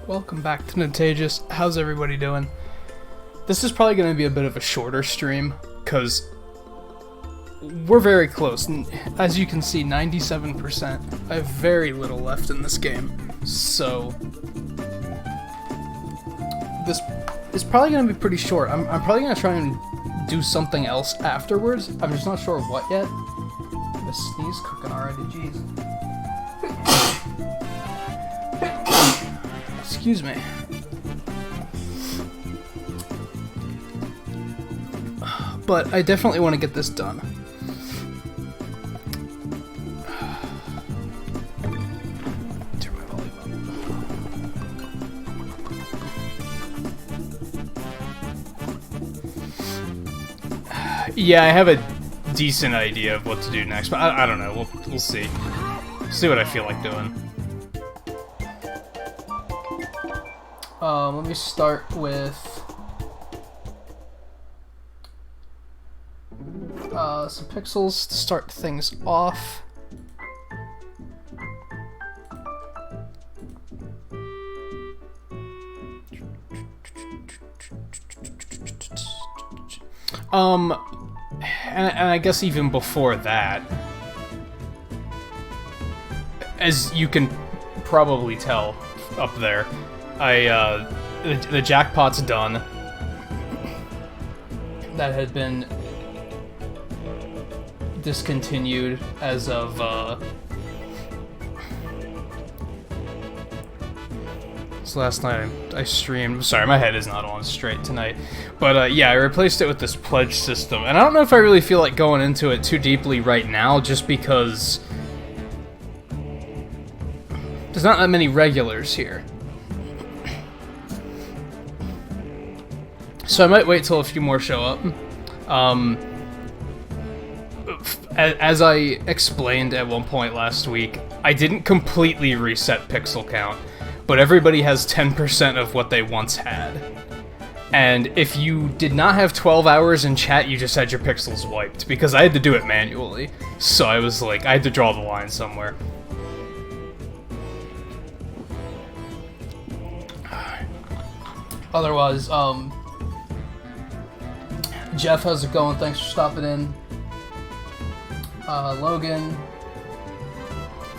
Welcome back to Nintagious. How's everybody doing? This is probably going to be a bit of a shorter stream, because we're very close. As you can see, 97%. I have very little left in this game, so this is probably going to be pretty short. I'm probably going to try and do something else afterwards. I'm just not sure what yet. The sneeze cooking already, jeez. Excuse me. But I definitely want to get this done. Turn my volume up. Yeah, I have a decent idea of what to do next, but I don't know. We'll see. See what I feel like doing. Let me start with some pixels to start things off. And I guess even before that, as you can probably tell up there, the jackpot's done. That had been discontinued as of so last night I streamed. Sorry, my head is not on straight tonight. But yeah, I replaced it with this pledge system, and I don't know if I really feel like going into it too deeply right now, just because there's not that many regulars here. So I might wait till a few more show up. As I explained at one point last week, I didn't completely reset pixel count, but everybody has 10% of what they once had. And if you did not have 12 hours in chat, you just had your pixels wiped, because I had to do it manually. So I was like, I had to draw the line somewhere. Otherwise, Jeff, how's it going? Thanks for stopping in. Logan,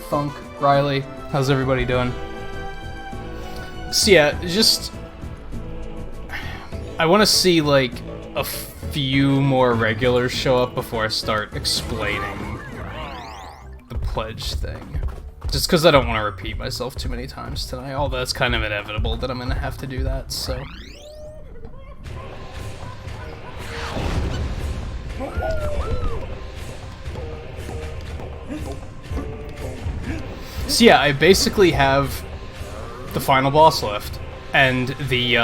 Funk, Riley, how's everybody doing? So yeah, just I want to see like a few more regulars show up before I start explaining the pledge thing. Just because I don't want to repeat myself too many times tonight, although it's kind of inevitable that I'm going to have to do that, so. So yeah, I basically have the final boss left, and the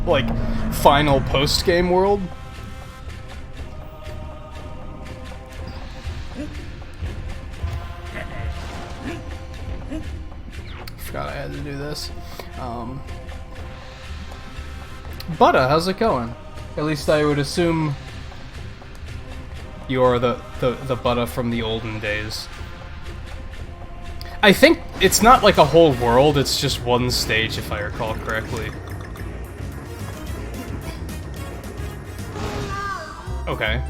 like, final post-game world. Forgot I had to do this. Butta, how's it going? At least I would assume you're the Butta from the olden days. I think it's not like a whole world, it's just one stage if I recall correctly. Okay.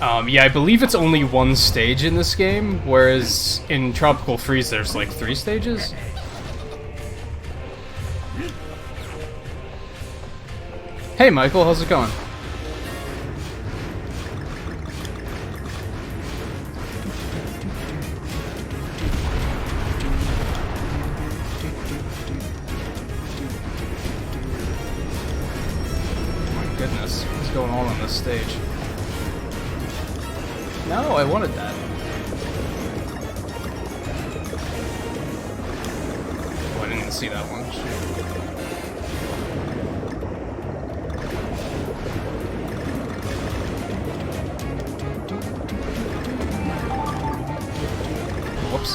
Yeah, I believe it's only one stage in this game, whereas in Tropical Freeze there's like 3 stages. Hey Michael, how's it going? My goodness, what's going on this stage? No, I wanted that. Oh, I didn't even see that one. Whoops.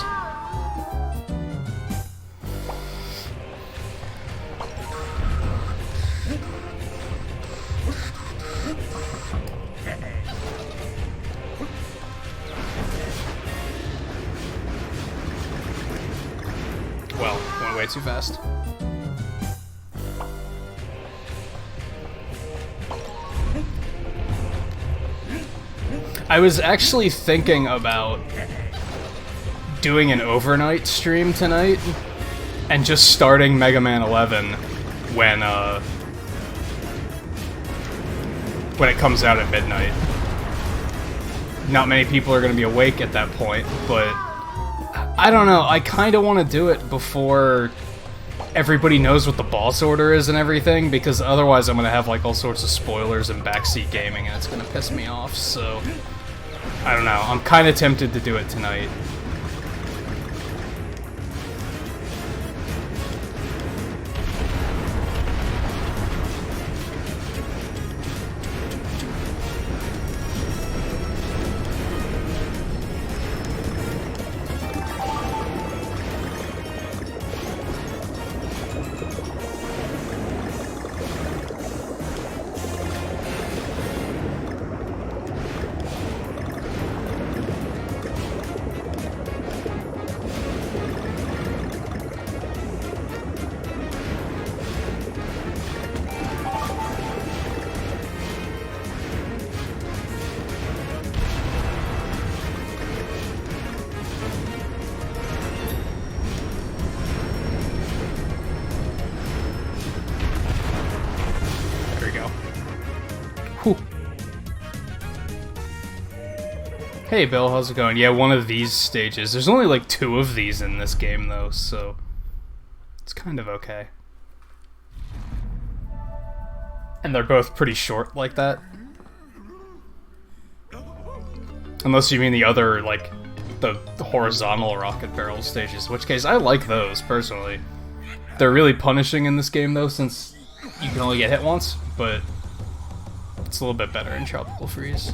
Well, went way too fast. I was actually thinking about doing an overnight stream tonight and just starting Mega Man 11 when it comes out at midnight. Not many people are going to be awake at that point, but I don't know, I kind of want to do it before everybody knows what the boss order is and everything, because otherwise I'm going to have like all sorts of spoilers and backseat gaming and it's going to piss me off, so I don't know, I'm kind of tempted to do it tonight. Hey Bill, how's it going? Yeah, one of these stages. There's only like 2 of these in this game though, so it's kind of okay. And they're both pretty short like that. Unless you mean the other, like, the horizontal rocket barrel stages, in which case I like those, personally. They're really punishing in this game though, since you can only get hit once, but it's a little bit better in Tropical Freeze.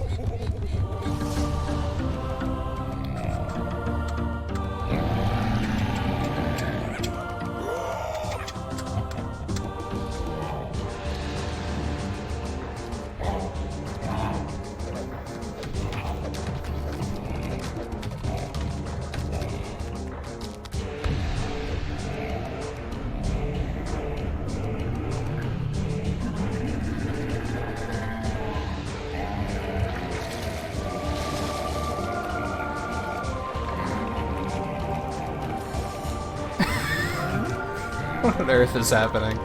What on earth is happening?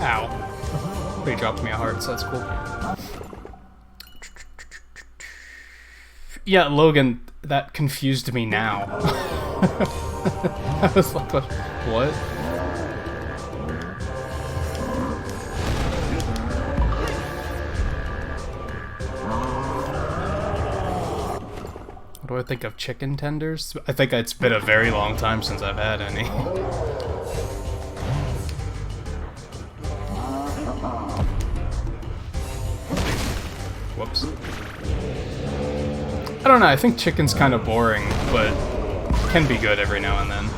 Ow. But he dropped me a heart, so that's cool. Yeah, Logan, that confused me now. I was like, what? What do I think of chicken tenders? I think it's been a very long time since I've had any. Whoops. I don't know, I think chicken's kind of boring, but can be good every now and then.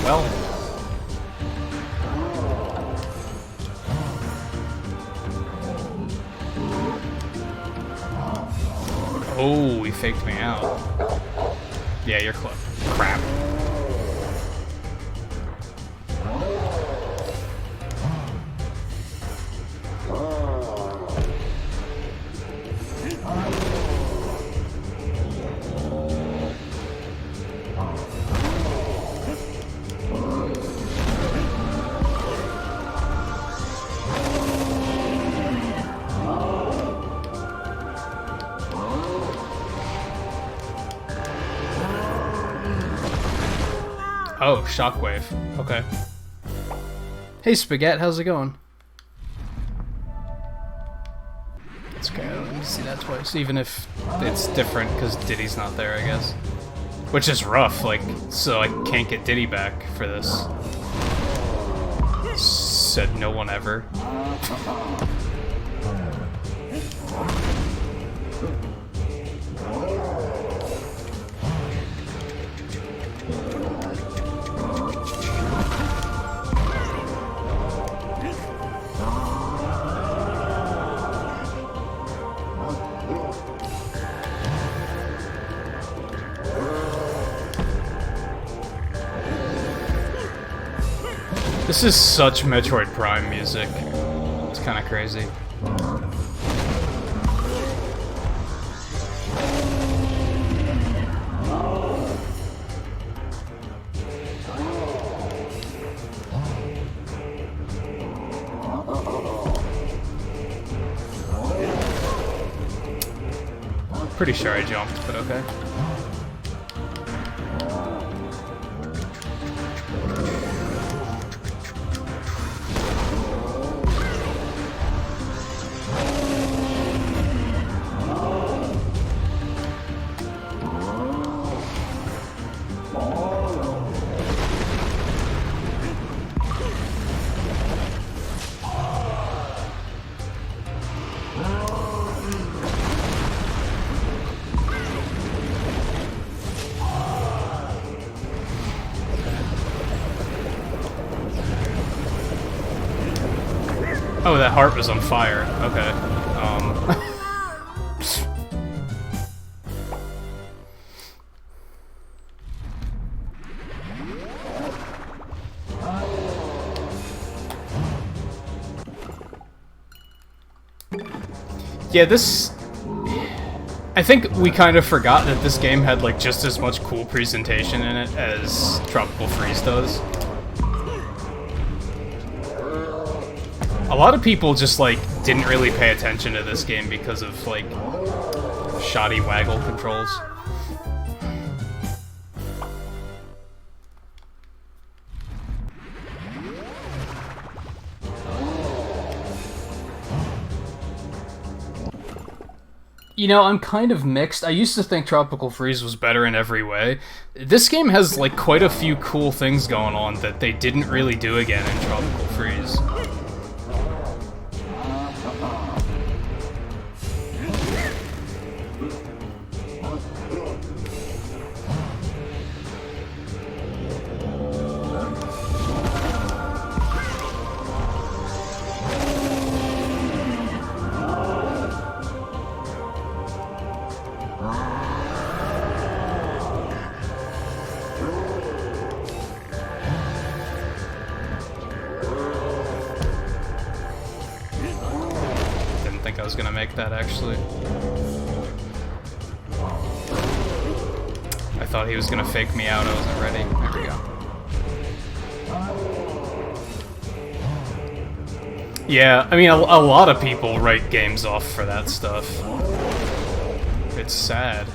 Well. Oh, he faked me out. Yeah, you're close. Crap. Oh, Shockwave. Okay. Hey, Spaghetti, how's it going? It's okay, I don't need to see that twice, even if it's different because Diddy's not there, I guess. Which is rough, like, so I can't get Diddy back for this. Said no one ever. This is such Metroid Prime music. It's kind of crazy. Pretty sure I jumped, but okay. Oh, that heart was on fire. Okay. Yeah, this... I think we kind of forgot that this game had, like, just as much cool presentation in it as Tropical Freeze does. A lot of people just, like, didn't really pay attention to this game because of, like, shoddy waggle controls. You know, I'm kind of mixed. I used to think Tropical Freeze was better in every way. This game has, like, quite a few cool things going on that they didn't really do again in Tropical Freeze. I was gonna make that, actually. I thought he was gonna fake me out, I wasn't ready. There we go. Yeah, I mean, a lot of people write games off for that stuff. It's sad.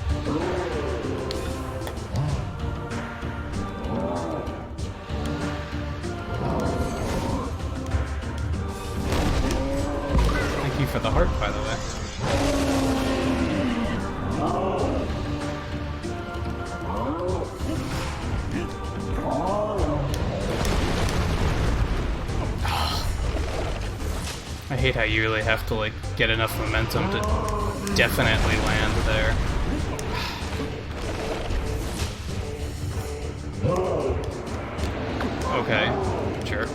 For the heart, by the way. I hate how you really have to, like, get enough momentum to definitely land there. Okay, jerk.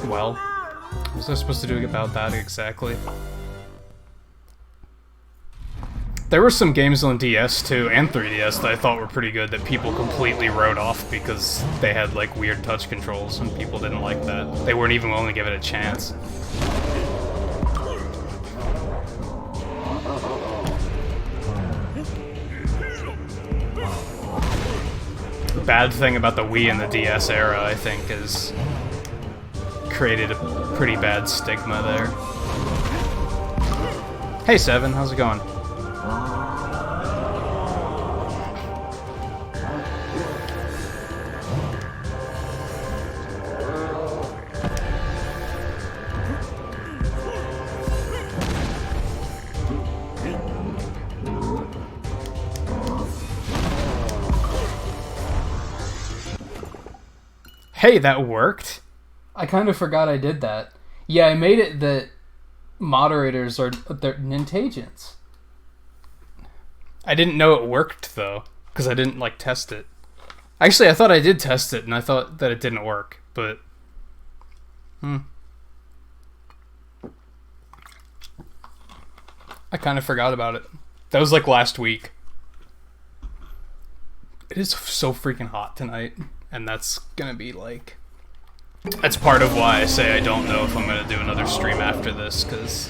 Well, what was I supposed to do about that exactly? There were some games on DS too, and 3DS, that I thought were pretty good that people completely wrote off because they had, like, weird touch controls, and people didn't like that. They weren't even willing to give it a chance. The bad thing about the Wii and the DS era, I think, is created a pretty bad stigma there. Hey, Seven, how's it going? Hey, that worked? I kind of forgot I did that. Yeah, I made it that moderators are... they're Nintagious. I didn't know it worked, though, because I didn't, like, test it. Actually, I thought I did test it, and I thought that it didn't work, but... I kind of forgot about it. That was, like, last week. It is so freaking hot tonight. And that's gonna be like... That's part of why I say I don't know if I'm gonna do another stream after this, because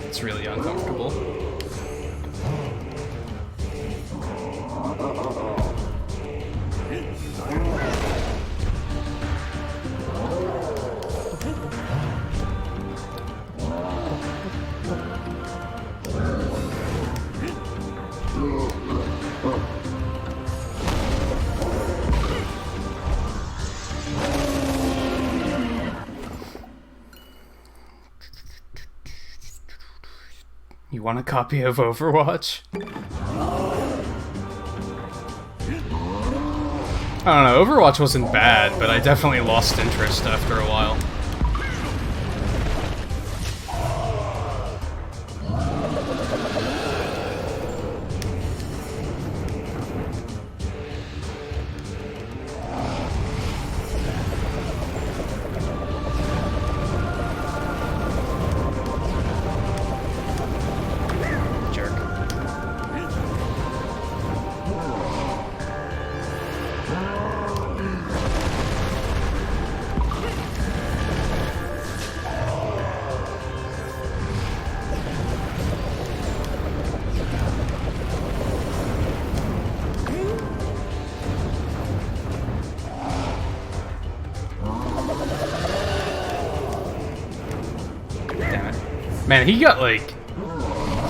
it's really uncomfortable. You want a copy of Overwatch? I don't know, Overwatch wasn't bad, but I definitely lost interest after a while. Man, he got, like...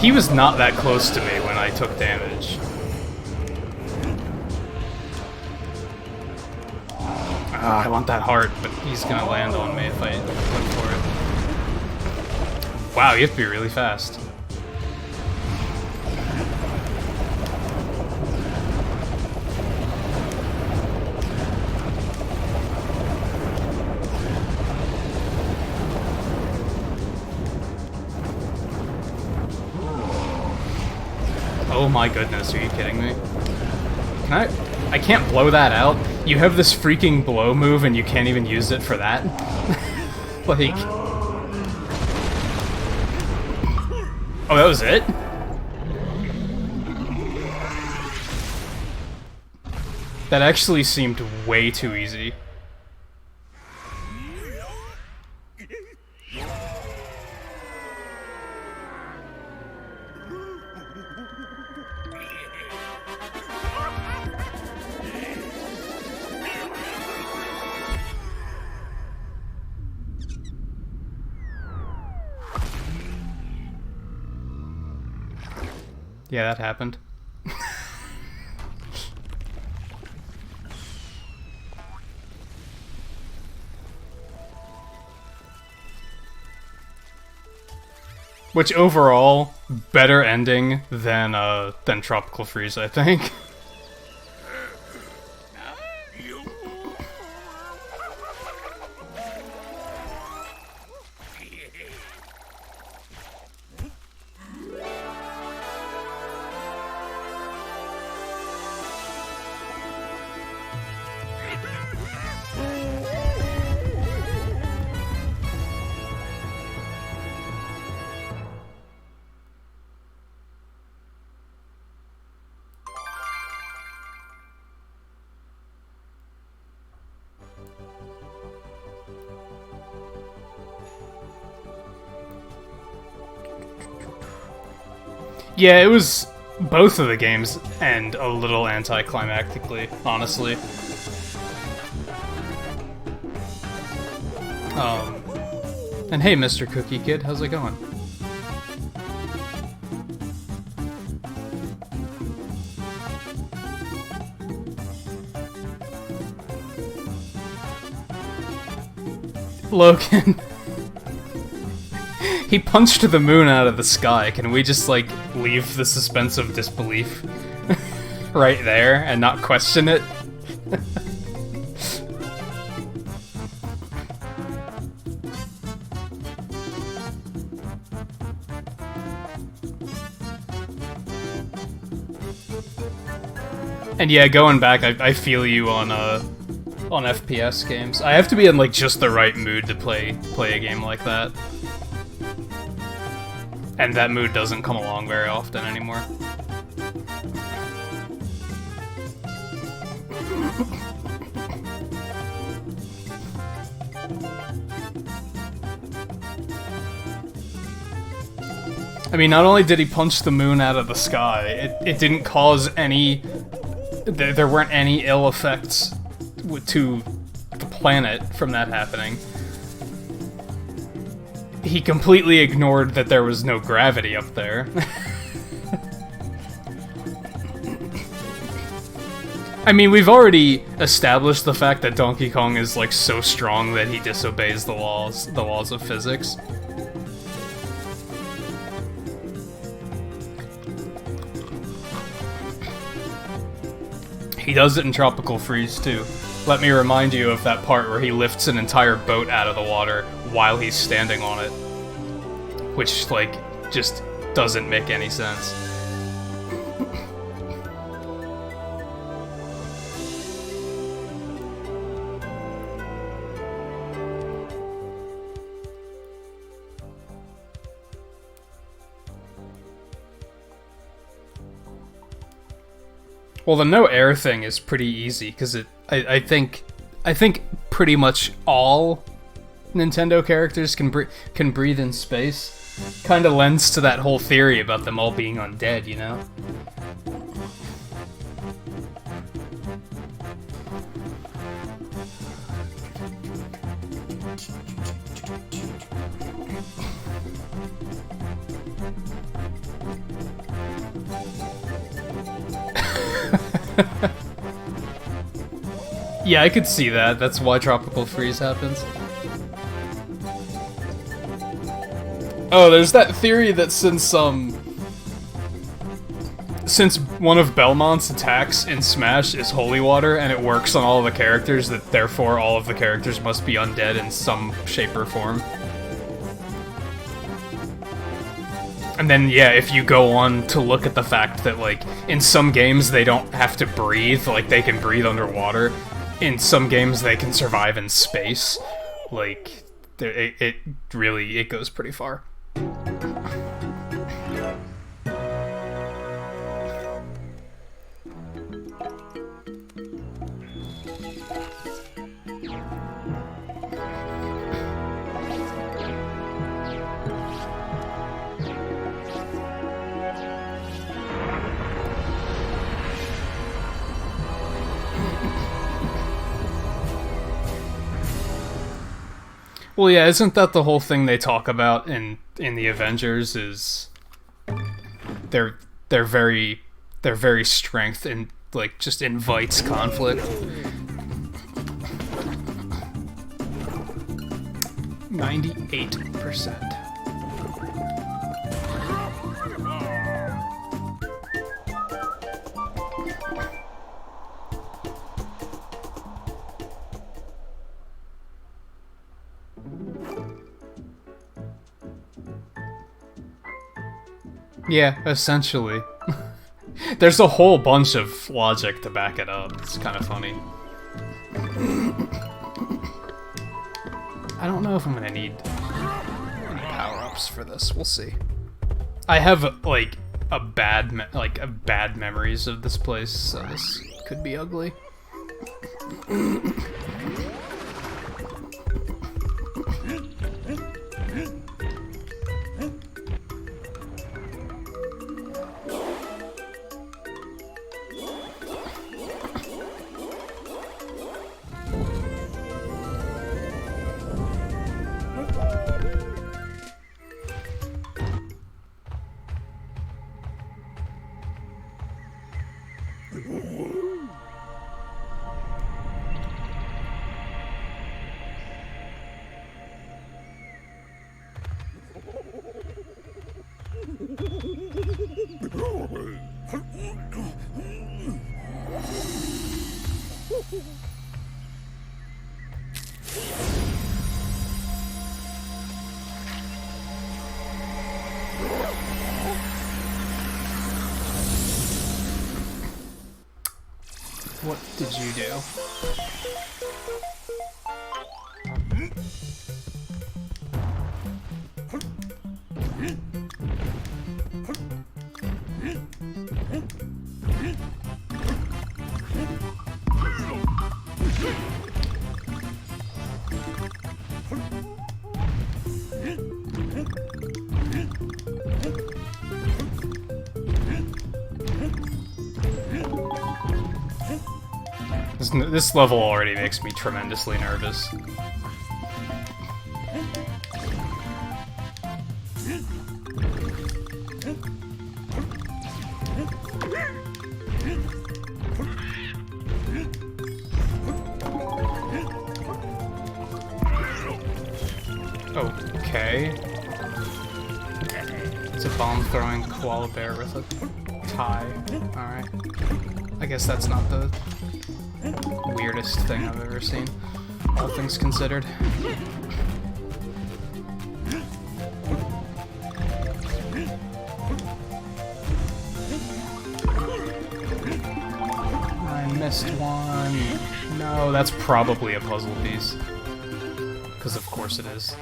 He was not that close to me when I took damage. I want that heart, but he's gonna land on me if I look for it. Wow, you have to be really fast. Oh my goodness, are you kidding me? Can I can't blow that out? You have this freaking blow move and you can't even use it for that? Like... Oh, that was it? That actually seemed way too easy. Yeah, that happened. Which overall, better ending than Tropical Freeze, I think. Yeah, it was both of the games end a little anticlimactically, honestly. And hey, Mr. Cookie Kid, how's it going? Logan. He punched the moon out of the sky. Can we just, like, leave the suspense of disbelief right there and not question it? And yeah, going back, I feel you on FPS games. I have to be in, like, just the right mood to play a game like that. And that mood doesn't come along very often anymore. I mean, not only did he punch the moon out of the sky, it didn't cause any... There weren't any ill effects to the planet from that happening. He completely ignored that there was no gravity up there. I mean, we've already established the fact that Donkey Kong is, like, so strong that he disobeys the laws of physics. He does it in Tropical Freeze, too. Let me remind you of that part where he lifts an entire boat out of the water while he's standing on it. Which, like, just doesn't make any sense. Well, the no air thing is pretty easy, because I think pretty much all Nintendo characters can breathe in space. Kind of lends to that whole theory about them all being undead, you know? Yeah, I could see that. That's why Tropical Freeze happens. Oh, there's that theory that since one of Belmont's attacks in Smash is holy water and it works on all of the characters, that therefore all of the characters must be undead in some shape or form. And then, yeah, if you go on to look at the fact that, like, in some games they don't have to breathe, like, they can breathe underwater. In some games they can survive in space. Like, it really goes pretty far. Well, yeah, isn't that the whole thing they talk about in the Avengers? Is their very strength and, like, just invites conflict. 98%. Yeah, essentially. There's a whole bunch of logic to back it up. It's kind of funny. I don't know if I'm gonna need any power-ups for this. We'll see. I have, like, bad memories of this place, so this could be ugly. What did you do? This level already makes me tremendously nervous. Okay. It's a bomb-throwing koala bear with a tie. Alright. I guess that's not the weirdest thing I've ever seen, all things considered. I missed one. No, that's probably a puzzle piece. Because of course it is.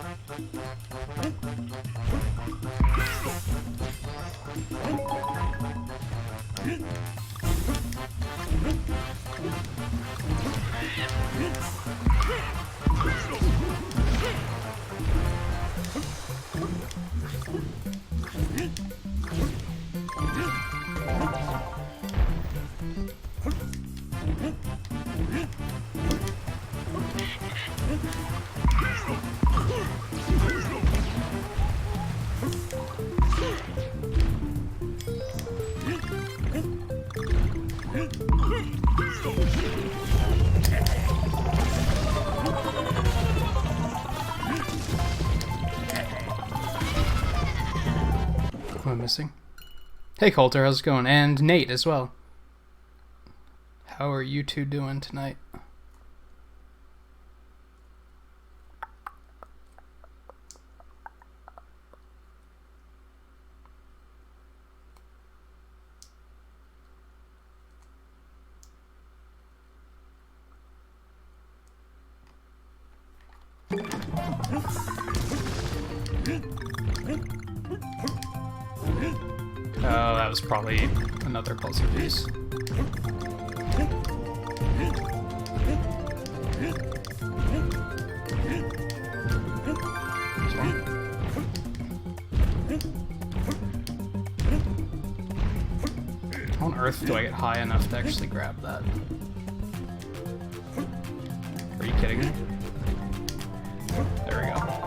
Who am I missing? Hey Coulter, how's it going? And Nate as well. How are you two doing tonight? Oh, that was probably another puzzle piece. How on earth do I get high enough to actually grab that? Are you kidding me? There we go.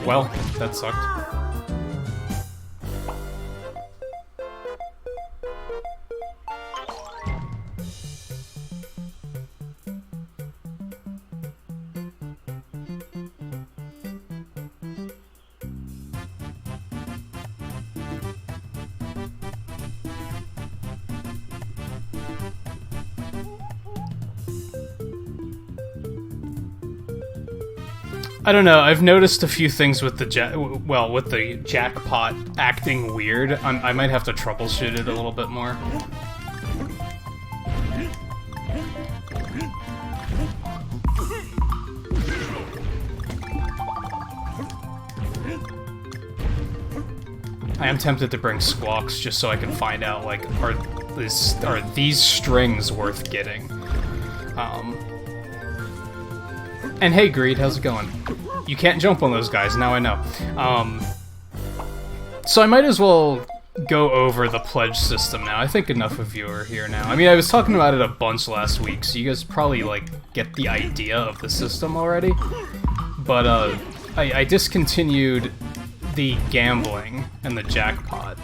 Well, that sucked. I don't know, I've noticed a few things with the jackpot acting weird. I might have to troubleshoot it a little bit more. I am tempted to bring Squawks just so I can find out, like, are these strings worth getting? And hey, Greed, how's it going? You can't jump on those guys, now I know. So I might as well go over the pledge system now. I think enough of you are here now. I mean, I was talking about it a bunch last week, so you guys probably, like, get the idea of the system already. But, I discontinued the gambling and the jackpot.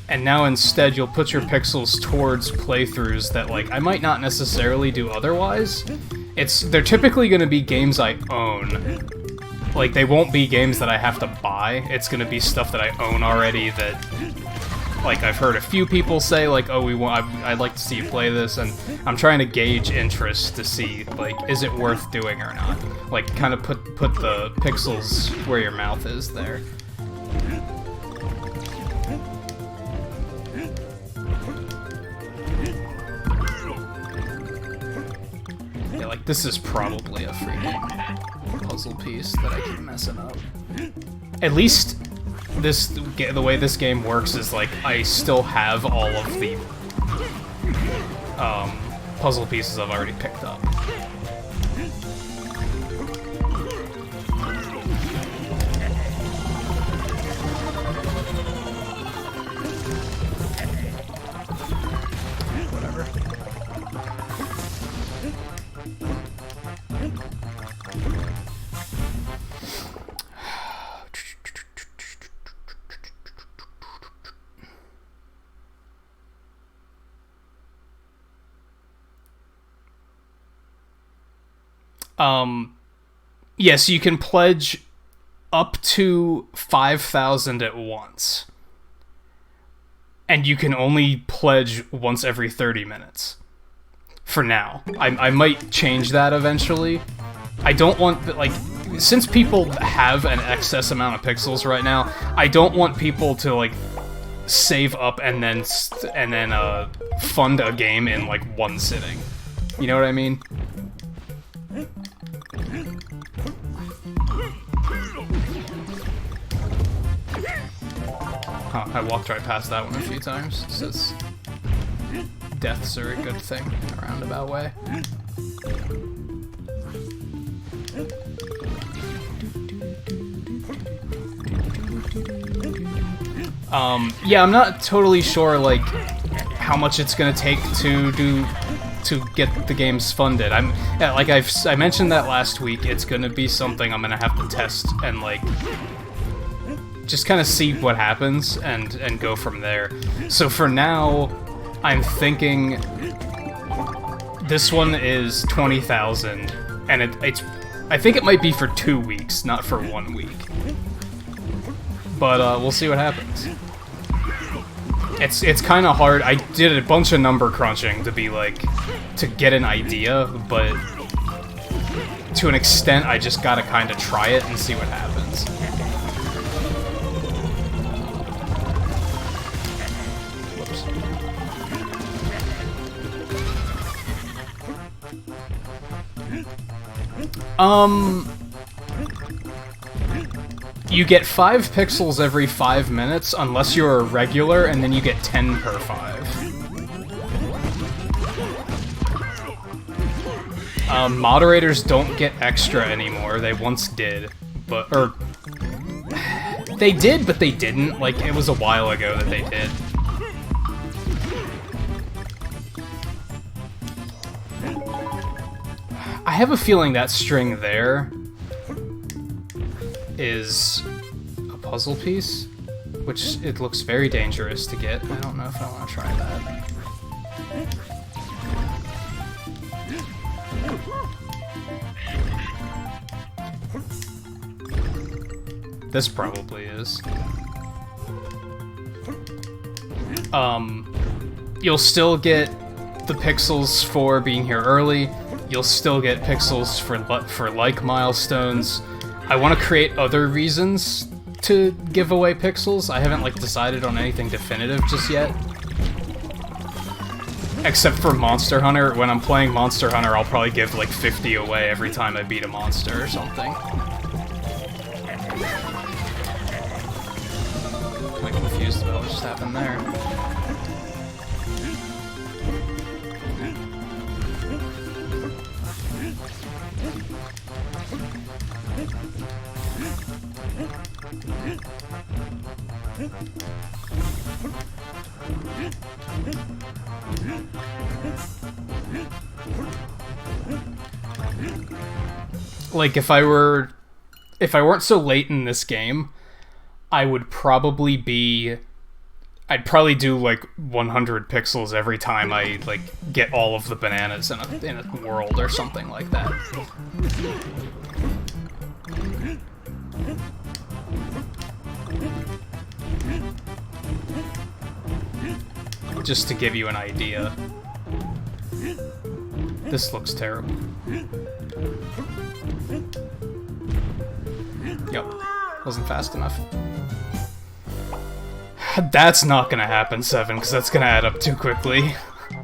And now instead you'll put your pixels towards playthroughs that, like, I might not necessarily do otherwise. They're typically going to be games I own. Like, they won't be games that I have to buy. It's going to be stuff that I own already that, like, I've heard a few people say, like, oh, I'd like to see you play this, and I'm trying to gauge interest to see, like, is it worth doing or not? Like, kind of put the pixels where your mouth is there. Yeah, like, this is probably a freaking puzzle piece that I keep messing up. At least the way this game works is, like, I still have all of the puzzle pieces I've already picked up. Whatever. Yes, you can pledge up to 5,000 at once. And you can only pledge once every 30 minutes. For now. I might change that eventually. I don't want, like, since people have an excess amount of pixels right now, I don't want people to, like, save up and then fund a game in, like, one sitting. You know what I mean? Huh, I walked right past that one a few times. It says deaths are a good thing in a roundabout way. Yeah, I'm not totally sure, like, how much it's gonna take to get the games funded. Like I mentioned that last week. It's gonna be something I'm gonna have to test and, like, just kind of see what happens and go from there. So for now, I'm thinking this one is 20,000, and it's I think it might be for 2 weeks, not for 1 week. But we'll see what happens. It's kind of hard. I did a bunch of number crunching to be like to get an idea, but to an extent, I just gotta kind of try it and see what happens. You get 5 pixels every 5 minutes, unless you're a regular, and then you get 10 per 5. Moderators don't get extra anymore. They once did, or they did, but they didn't. Like, it was a while ago that they did. I have a feeling that string there is a puzzle piece, which it looks very dangerous to get. I don't know if I want to try that. This probably is. You'll still get the pixels for being here early. You'll still get pixels for like milestones. I want to create other reasons to give away pixels. I haven't, like, decided on anything definitive just yet. Except for Monster Hunter. When I'm playing Monster Hunter, I'll probably give, like, 50 away every time I beat a monster or something. I'm confused about what just happened there. Like, if I weren't so late in this game, I would probably be... I'd probably do, like, 100 pixels every time I, like, get all of the bananas in a world or something like that. Just to give you an idea. This looks terrible. Yep, wasn't fast enough. That's not gonna happen, 7, because that's gonna add up too quickly.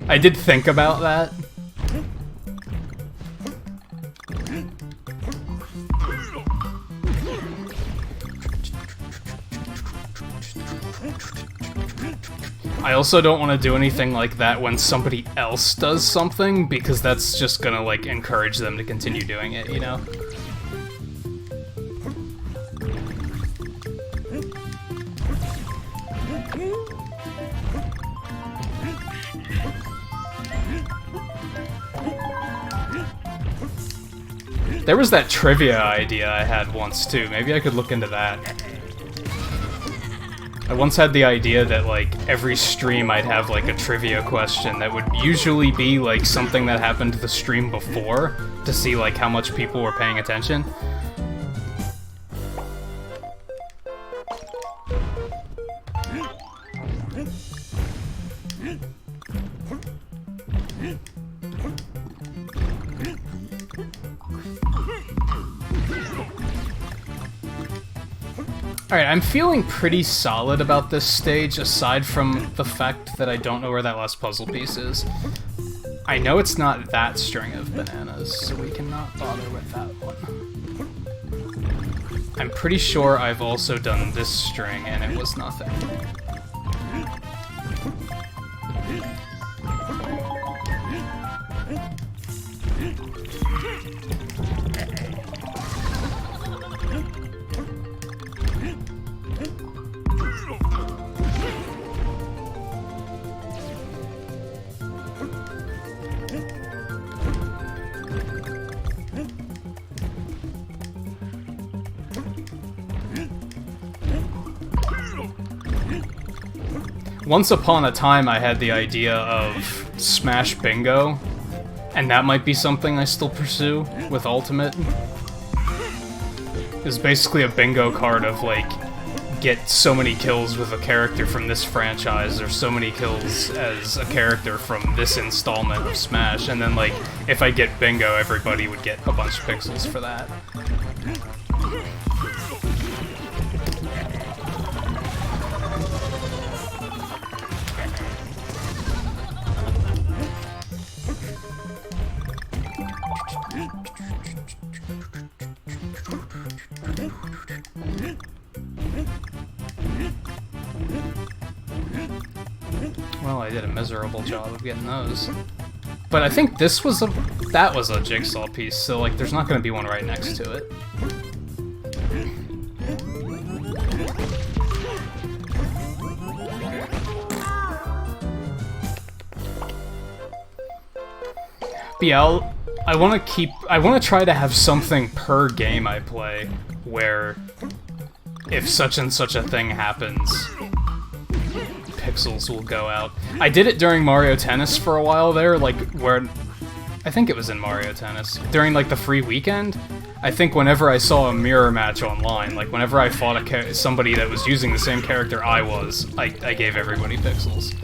I did think about that. I also don't want to do anything like that when somebody else does something, because that's just gonna, like, encourage them to continue doing it, you know? There was that trivia idea I had once, too. Maybe I could look into that. I once had the idea that, like, every stream I'd have, like, a trivia question that would usually be, like, something that happened to the stream before, to see, like, how much people were paying attention. Alright, I'm feeling pretty solid about this stage, aside from the fact that I don't know where that last puzzle piece is. I know it's not that string of bananas, so we cannot bother with that one. I'm pretty sure I've also done this string, and it was nothing. Once upon a time, I had the idea of Smash Bingo, and that might be something I still pursue with Ultimate. It's basically a bingo card of, like, get so many kills with a character from this franchise, or so many kills as a character from this installment of Smash, and then, like, if I get bingo, everybody would get a bunch of pixels for that. Well, I did a miserable job of getting those. But I think this was that was a jigsaw piece, so, like, there's not gonna be one right next to it. But yeah, I want to try to have something per game I play, where if such and such a thing happens, pixels will go out. I did it during Mario Tennis for a while there, like, where... I think it was in Mario Tennis. During, like, the free weekend, I think whenever I saw a mirror match online, like, whenever I fought somebody that was using the same character I was, I gave everybody pixels.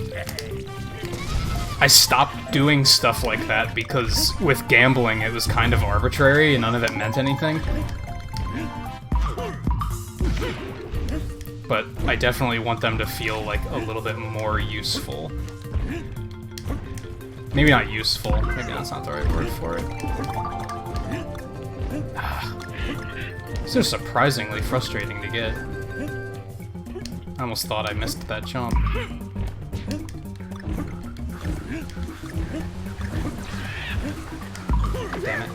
I stopped doing stuff like that because with gambling it was kind of arbitrary and none of it meant anything. But I definitely want them to feel, like, a little bit more useful. Maybe not useful, maybe that's not the right word for it. These are surprisingly frustrating to get. I almost thought I missed that jump. Damn it.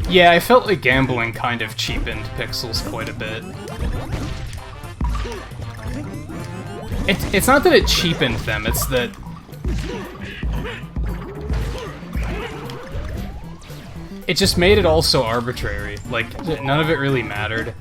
Yeah, I felt like gambling kind of cheapened pixels quite a bit. It's not that it cheapened them, it's that... It just made it all so arbitrary. Like, none of it really mattered.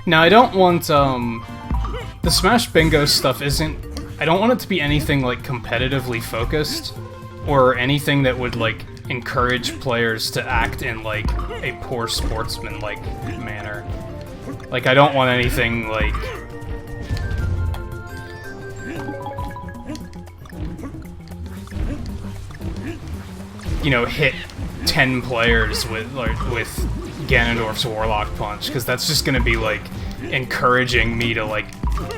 Now, I don't want, the Smash Bingo stuff isn't... I don't want it to be anything, like, competitively focused, or anything that would, like, encourage players to act in, like, a poor sportsman-like manner. Like, I don't want anything, like... You know, hit 10 players with, like, with Ganondorf's Warlock Punch, because that's just gonna be, like, encouraging me to, like,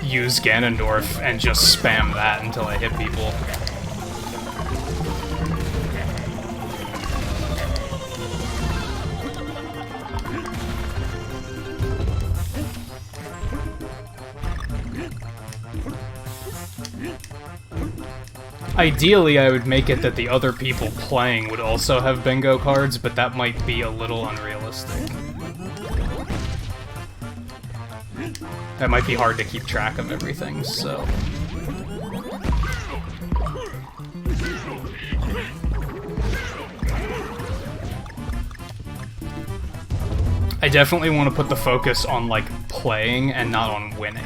use Ganondorf and just spam that until I hit people. Ideally, I would make it that the other people playing would also have bingo cards, but that might be a little unrealistic. That might be hard to keep track of everything, so... I definitely want to put the focus on, like, playing and not on winning.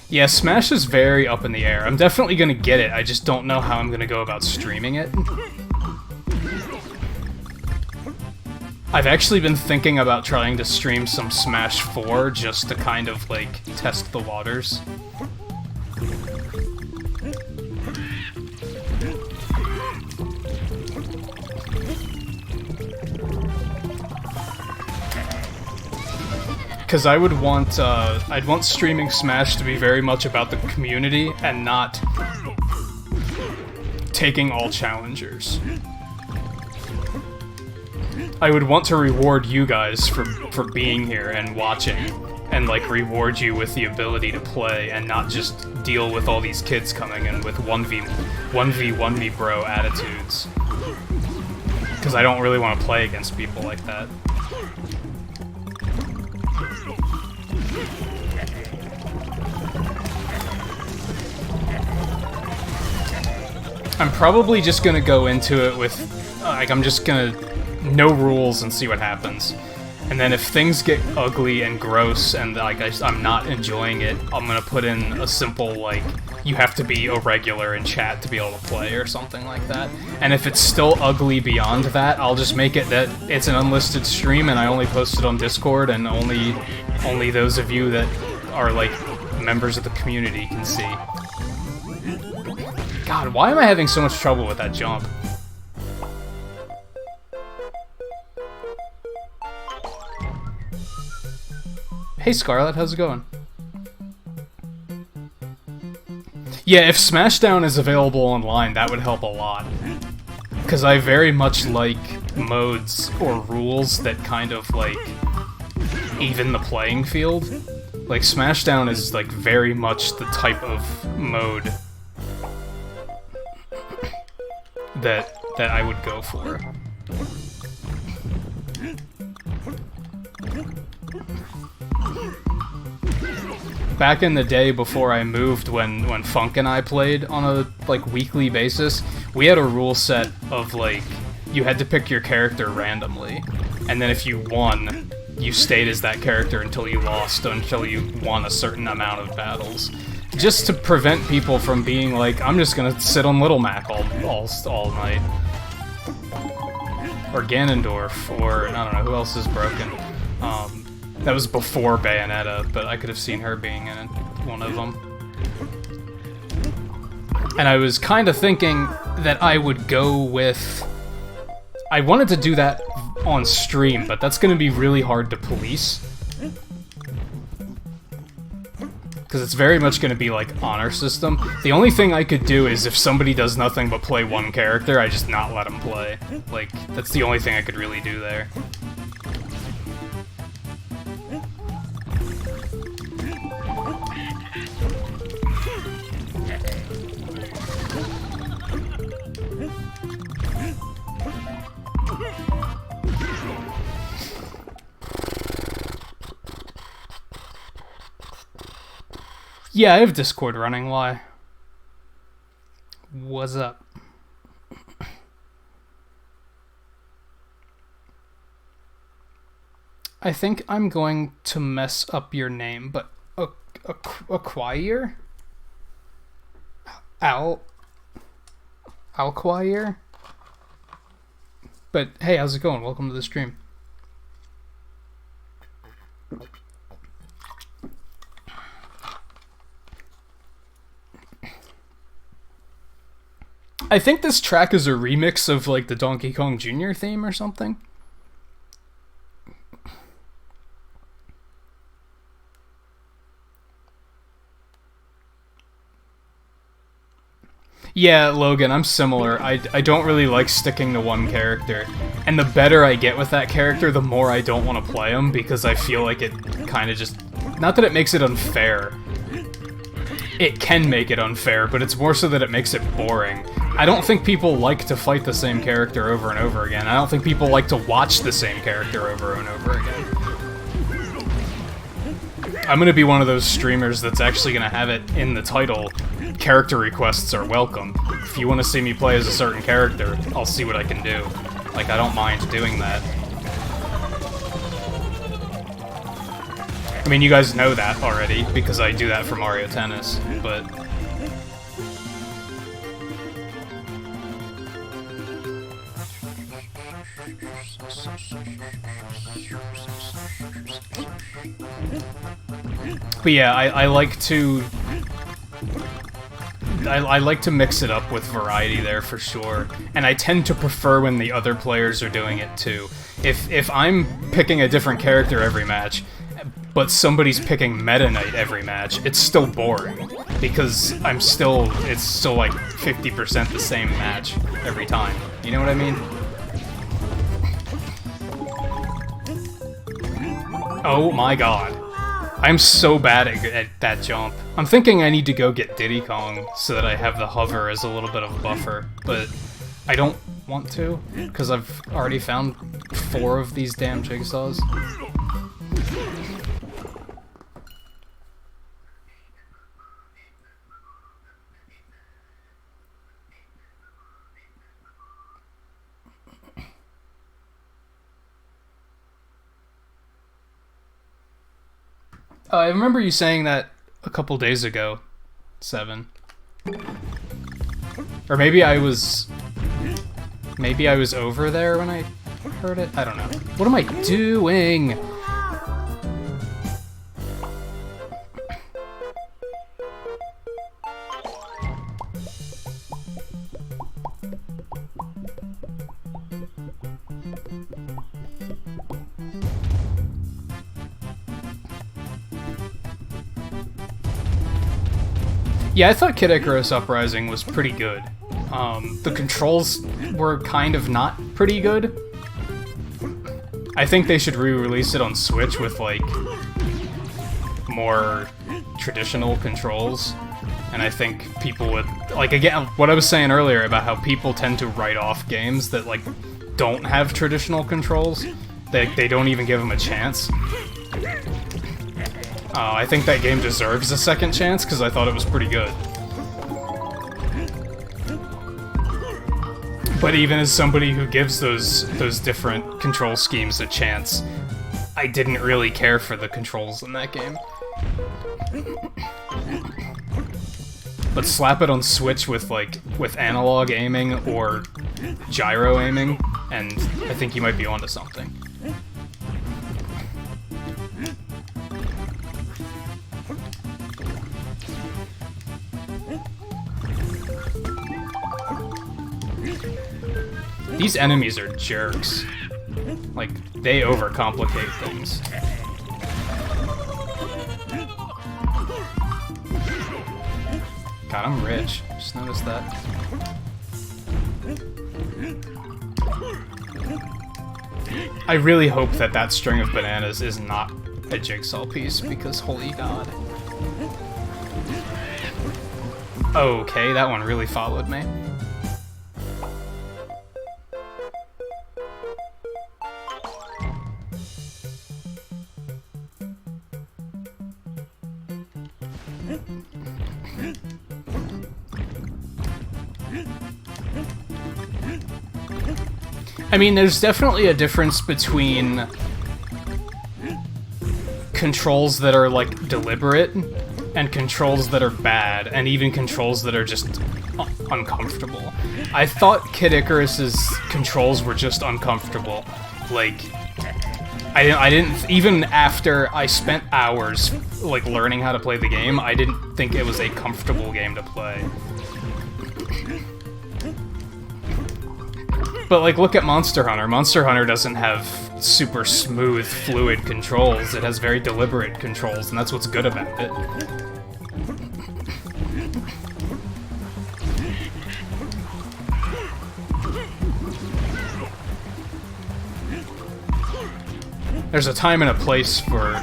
Yeah, Smash is very up in the air. I'm definitely gonna get it, I just don't know how I'm gonna go about streaming it. I've actually been thinking about trying to stream some Smash 4 just to kind of, like, test the waters. Because I would want, I'd want streaming Smash to be very much about the community and not taking all challengers. I would want to reward you guys for being here and watching, and, like, reward you with the ability to play and not just deal with all these kids coming in with 1v1 me bro attitudes. Because I don't really want to play against people like that. I'm probably just gonna go into it with, like, I'm just gonna no rules and see what happens. And then if things get ugly and gross and, like, I'm not enjoying it, I'm gonna put in a simple, like, you have to be a regular in chat to be able to play or something like that. And if it's still ugly beyond that, I'll just make it that it's an unlisted stream and I only post it on Discord and only those of you that are, like, members of the community can see. God, why am I having so much trouble with that jump? Hey Scarlet, how's it going? Yeah, if Smashdown is available online, that would help a lot. Because I very much like modes or rules that kind of, like, even the playing field. Like, Smashdown is, like, very much the type of mode that I would go for. Back in the day before I moved, when Funk and I played on a, like, weekly basis, we had a rule set of, like, you had to pick your character randomly, and then if you won, you stayed as that character until you lost, until you won a certain amount of battles. Just to prevent people from being like, I'm just gonna sit on Little Mac all night. Or Ganondorf, or I don't know, who else is broken? That was before Bayonetta, but I could have seen her being in one of them. And I was kind of thinking that I would go with... I wanted to do that on stream, but that's going to be really hard to police. Because it's very much going to be like honor system. The only thing I could do is if somebody does nothing but play one character, I just not let them play. Like, that's the only thing I could really do there. Yeah, I have Discord running, why? What's up? I think I'm going to mess up your name, but Acquire? Alquire? But hey, how's it going? Welcome to the stream. I think this track is a remix of like the Donkey Kong Jr. theme or something. Yeah, Logan, I'm similar. I don't really like sticking to one character. And the better I get with that character, the more I don't want to play him, because I feel like it kind of just... Not that it makes it unfair. It can make it unfair, but it's more so that it makes it boring. I don't think people like to fight the same character over and over again. I don't think people like to watch the same character over and over again. I'm gonna be one of those streamers that's actually gonna have it in the title, character requests are welcome. If you want to see me play as a certain character, I'll see what I can do. Like, I don't mind doing that. I mean, you guys know that already, because I do that for Mario Tennis, but... But yeah, I like to... I like to mix it up with variety there for sure, and I tend to prefer when the other players are doing it too. If I'm picking a different character every match, but somebody's picking Meta Knight every match, it's still boring, because it's still like 50% the same match every time. You know what I mean? Oh my god. I'm so bad at that jump. I'm thinking I need to go get Diddy Kong so that I have the hover as a little bit of a buffer, but I don't want to, because I've already found 4 of these damn jigsaws. I remember you saying that a couple days ago, 7. Or maybe I was over there when I heard it? I don't know. What am I doing? Yeah, I thought Kid Icarus Uprising was pretty good. The controls were kind of not pretty good. I think they should re-release it on Switch with, like, more traditional controls. And I think people would... Like, again, what I was saying earlier about how people tend to write off games that, like, don't have traditional controls. They don't even give them a chance. I think that game deserves a second chance, because I thought it was pretty good. But even as somebody who gives those different control schemes a chance, I didn't really care for the controls in that game. But slap it on Switch with analog aiming or gyro aiming, and I think you might be onto something. These enemies are jerks. Like, they overcomplicate things. God, I'm rich. Just noticed that. I really hope that that string of bananas is not a jigsaw piece, because holy god. Okay, that one really followed me. I mean, there's definitely a difference between controls that are, like, deliberate and controls that are bad, and even controls that are just uncomfortable. I thought Kid Icarus's controls were just uncomfortable. Like, I didn't, even after I spent hours, like, learning how to play the game, I didn't think it was a comfortable game to play. But, like, look at Monster Hunter. Monster Hunter doesn't have super smooth, fluid controls. It has very deliberate controls, and that's what's good about it. There's a time and a place for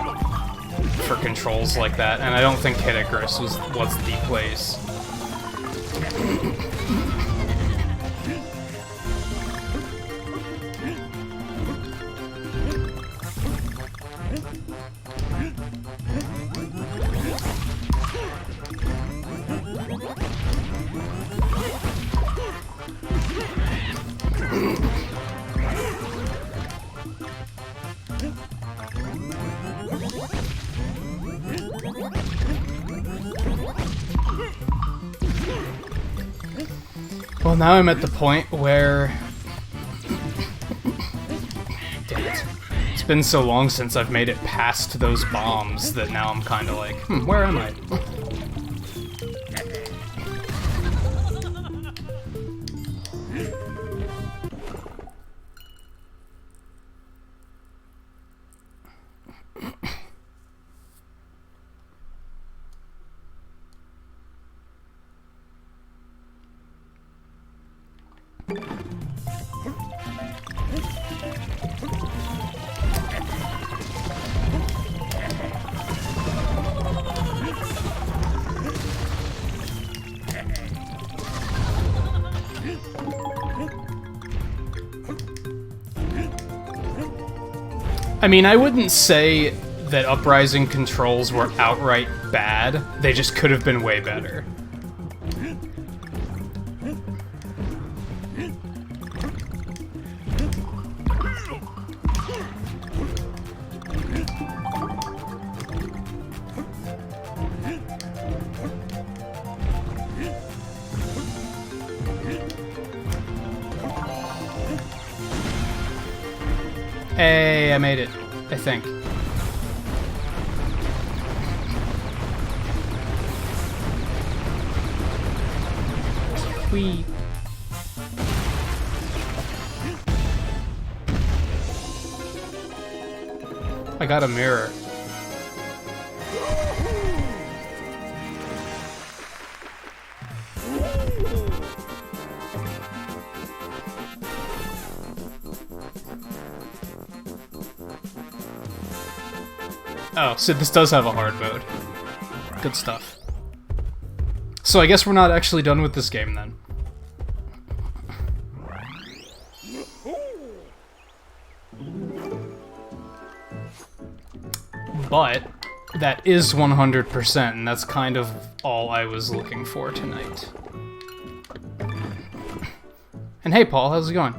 controls like that, and I don't think Kid Icarus was the place. Well, now I'm at the point where... Damn it. It's been so long since I've made it past those bombs that now I'm kinda like, where am I? I mean, I wouldn't say that Uprising controls were outright bad, they just could have been way better. Hey, I made it, I think. Whee. I got a mirror. Oh, so this does have a hard mode. Good stuff. So I guess we're not actually done with this game then. But that is 100%, and that's kind of all I was looking for tonight. And hey Paul, how's it going?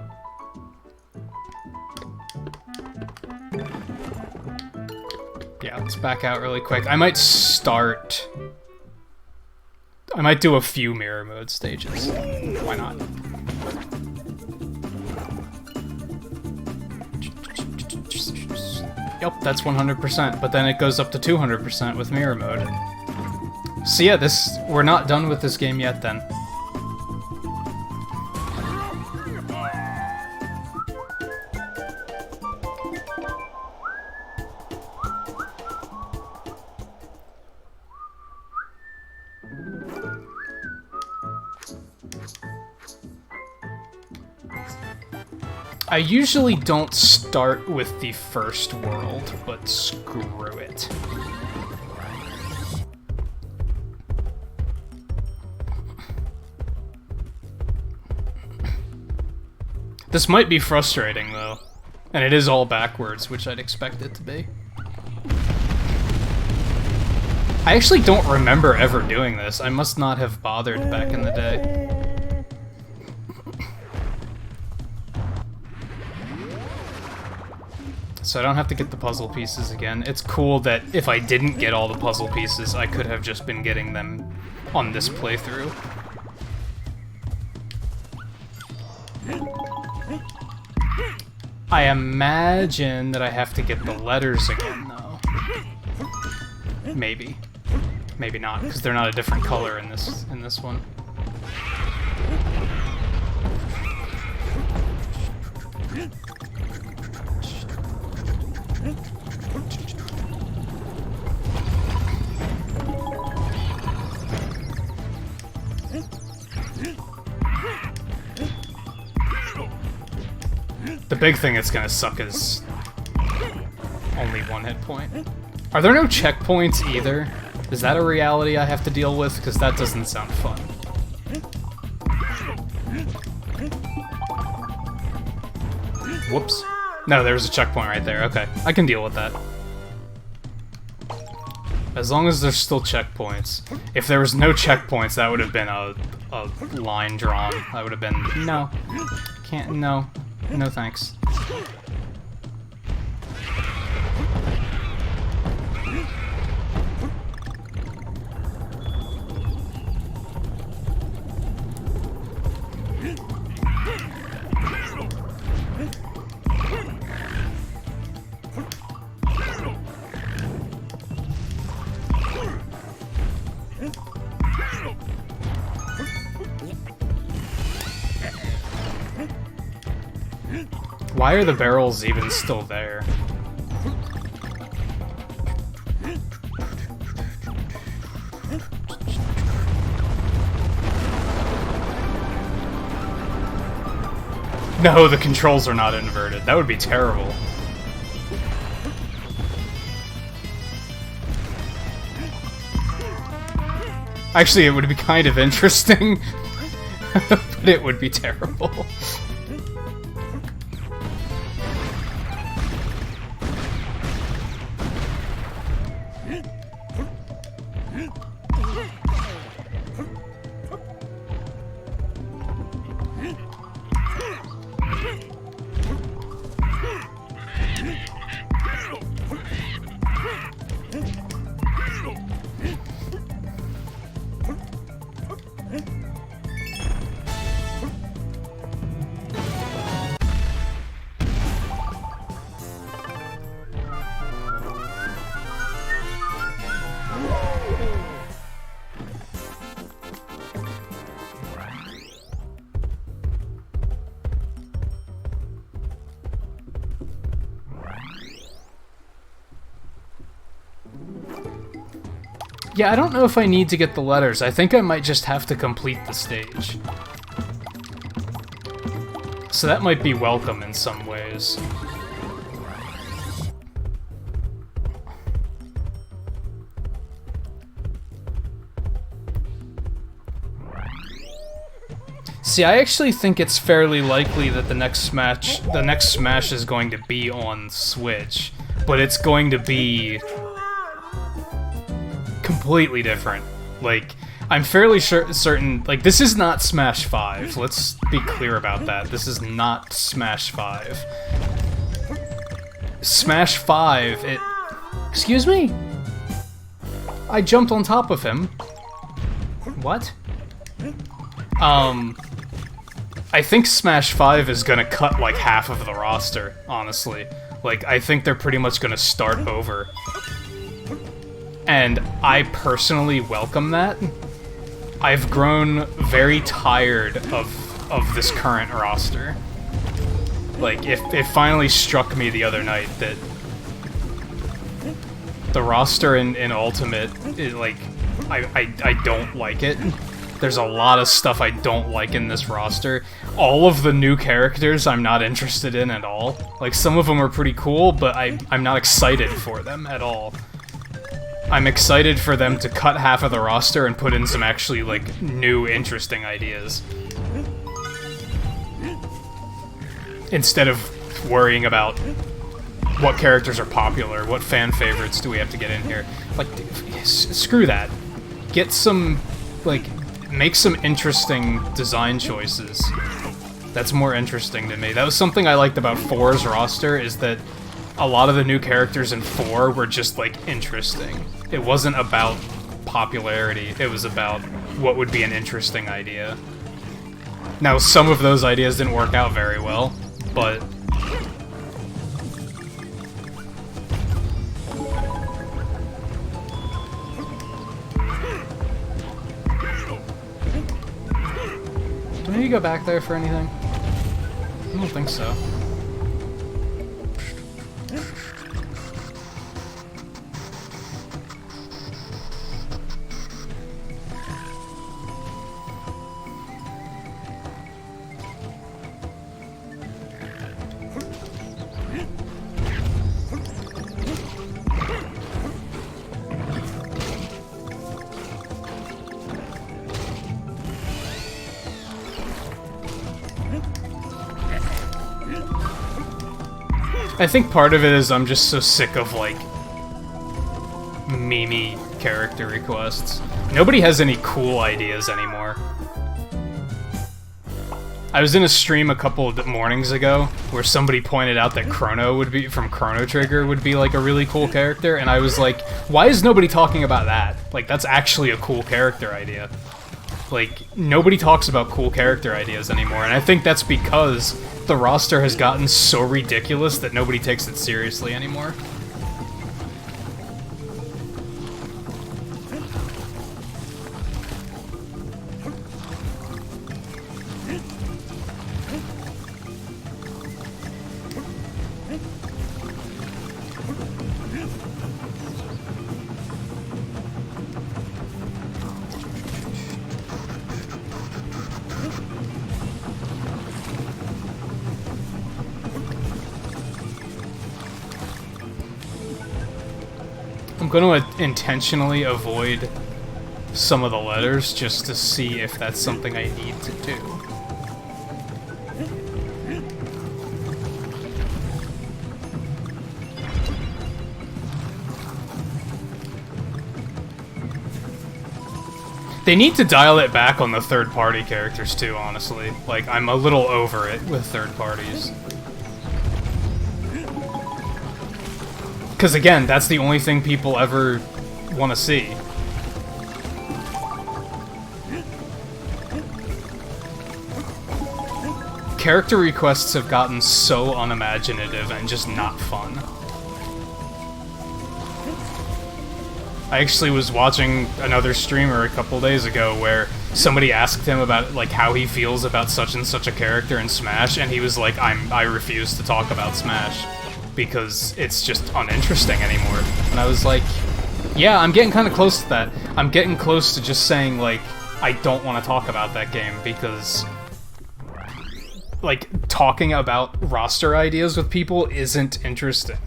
Yeah, let's back out really quick. I might do a few mirror mode stages. Why not? Yep, that's 100%, but then it goes up to 200% with mirror mode. So yeah, we're not done with this game yet then. I usually don't start with the first world, but screw it. This might be frustrating, though. And it is all backwards, which I'd expect it to be. I actually don't remember ever doing this. I must not have bothered back in the day. So I don't have to get the puzzle pieces again. It's cool that if I didn't get all the puzzle pieces, I could have just been getting them on this playthrough. I imagine that I have to get the letters again, though. Maybe. Maybe not, because they're not a different color in this one. The big thing that's gonna suck is only one hit point. Are there no checkpoints either? Is that a reality I have to deal with? Because that doesn't sound fun. Whoops. No, there was a checkpoint right there. Okay, I can deal with that. As long as there's still checkpoints. If there was no checkpoints, that would have been a line drawn. I would have been, no. Can't, no. No thanks. Why are the barrels even still there? No, the controls are not inverted. That would be terrible. Actually, it would be kind of interesting, but it would be terrible. Yeah, I don't know if I need to get the letters. I think I might just have to complete the stage. So that might be welcome in some ways. See, I actually think it's fairly likely that the next Smash is going to be on Switch, but it's going to be completely different. Like, I'm fairly certain, like, this is not Smash 5. Let's be clear about that. This is not Smash 5. Smash 5, Excuse me? I jumped on top of him. What? I think Smash 5 is gonna cut like half of the roster, honestly. Like, I think they're pretty much gonna start over. And I personally welcome that. I've grown very tired of this current roster. Like, it finally struck me the other night that the roster in Ultimate, like, I don't like it. There's a lot of stuff I don't like in this roster. All of the new characters I'm not interested in at all. Like, some of them are pretty cool, but I'm not excited for them at all. I'm excited for them to cut half of the roster and put in some actually, like, new, interesting ideas. Instead of worrying about what characters are popular, what fan favorites do we have to get in here. Like, screw that. Get some, like, make some interesting design choices. That's more interesting to me. That was something I liked about 4's roster, is that a lot of the new characters in 4 were just, like, interesting. It wasn't about popularity, it was about what would be an interesting idea. Now, some of those ideas didn't work out very well, but... Do I need to go back there for anything? I don't think so. I think part of it is I'm just so sick of, like, meme character requests. Nobody has any cool ideas anymore. I was in a stream a couple of mornings ago where somebody pointed out that Chrono would be, from Chrono Trigger, would be, like, a really cool character, and I was like, why is nobody talking about that? Like, that's actually a cool character idea. Like, nobody talks about cool character ideas anymore, and I think that's because the roster has gotten so ridiculous that nobody takes it seriously anymore. I'm going to intentionally avoid some of the letters just to see if that's something I need to do. They need to dial it back on the third-party characters too, honestly. Like, I'm a little over it with third parties. Because again, that's the only thing people ever want to see. Character requests have gotten so unimaginative and just not fun. I actually was watching another streamer a couple days ago where somebody asked him about, like, how he feels about such and such a character in Smash, and he was like, I refuse to talk about Smash because it's just uninteresting anymore. And I was like, yeah, I'm getting kind of close to that. I'm getting close to just saying, like, I don't want to talk about that game because, like, talking about roster ideas with people isn't interesting.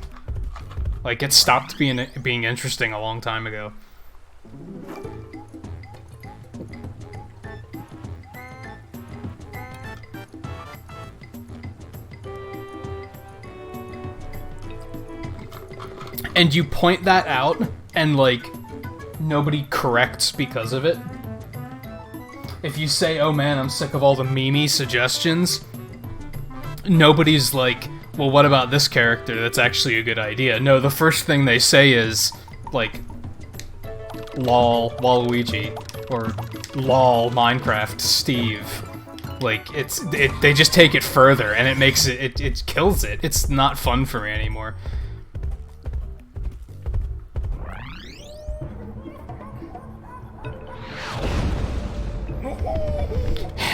Like, it stopped being interesting a long time ago. And you point that out, and, like, nobody corrects because of it. If you say, oh man, I'm sick of all the meme suggestions, nobody's like, well, what about this character that's actually a good idea? No, the first thing they say is, like, lol, Waluigi, or lol, Minecraft, Steve. Like, they just take it further, and it makes it kills it. It's not fun for me anymore.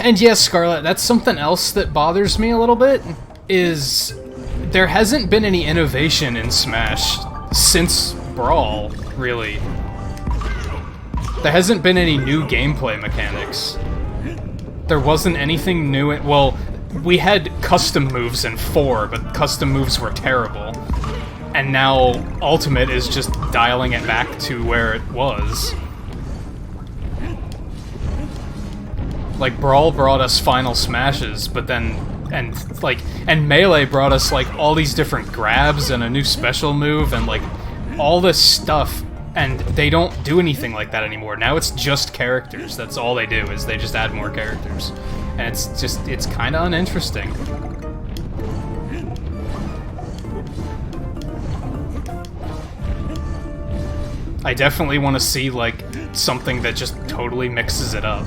And yes, Scarlet, that's something else that bothers me a little bit, is there hasn't been any innovation in Smash since Brawl, really. There hasn't been any new gameplay mechanics. There wasn't anything new well, we had custom moves in 4, but custom moves were terrible. And now Ultimate is just dialing it back to where it was. Like, Brawl brought us Final Smashes, but then, and Melee brought us, like, all these different grabs and a new special move and, like, all this stuff, and they don't do anything like that anymore. Now it's just characters. That's all they do, is they just add more characters. And it's kind of uninteresting. I definitely want to see, like, something that just totally mixes it up.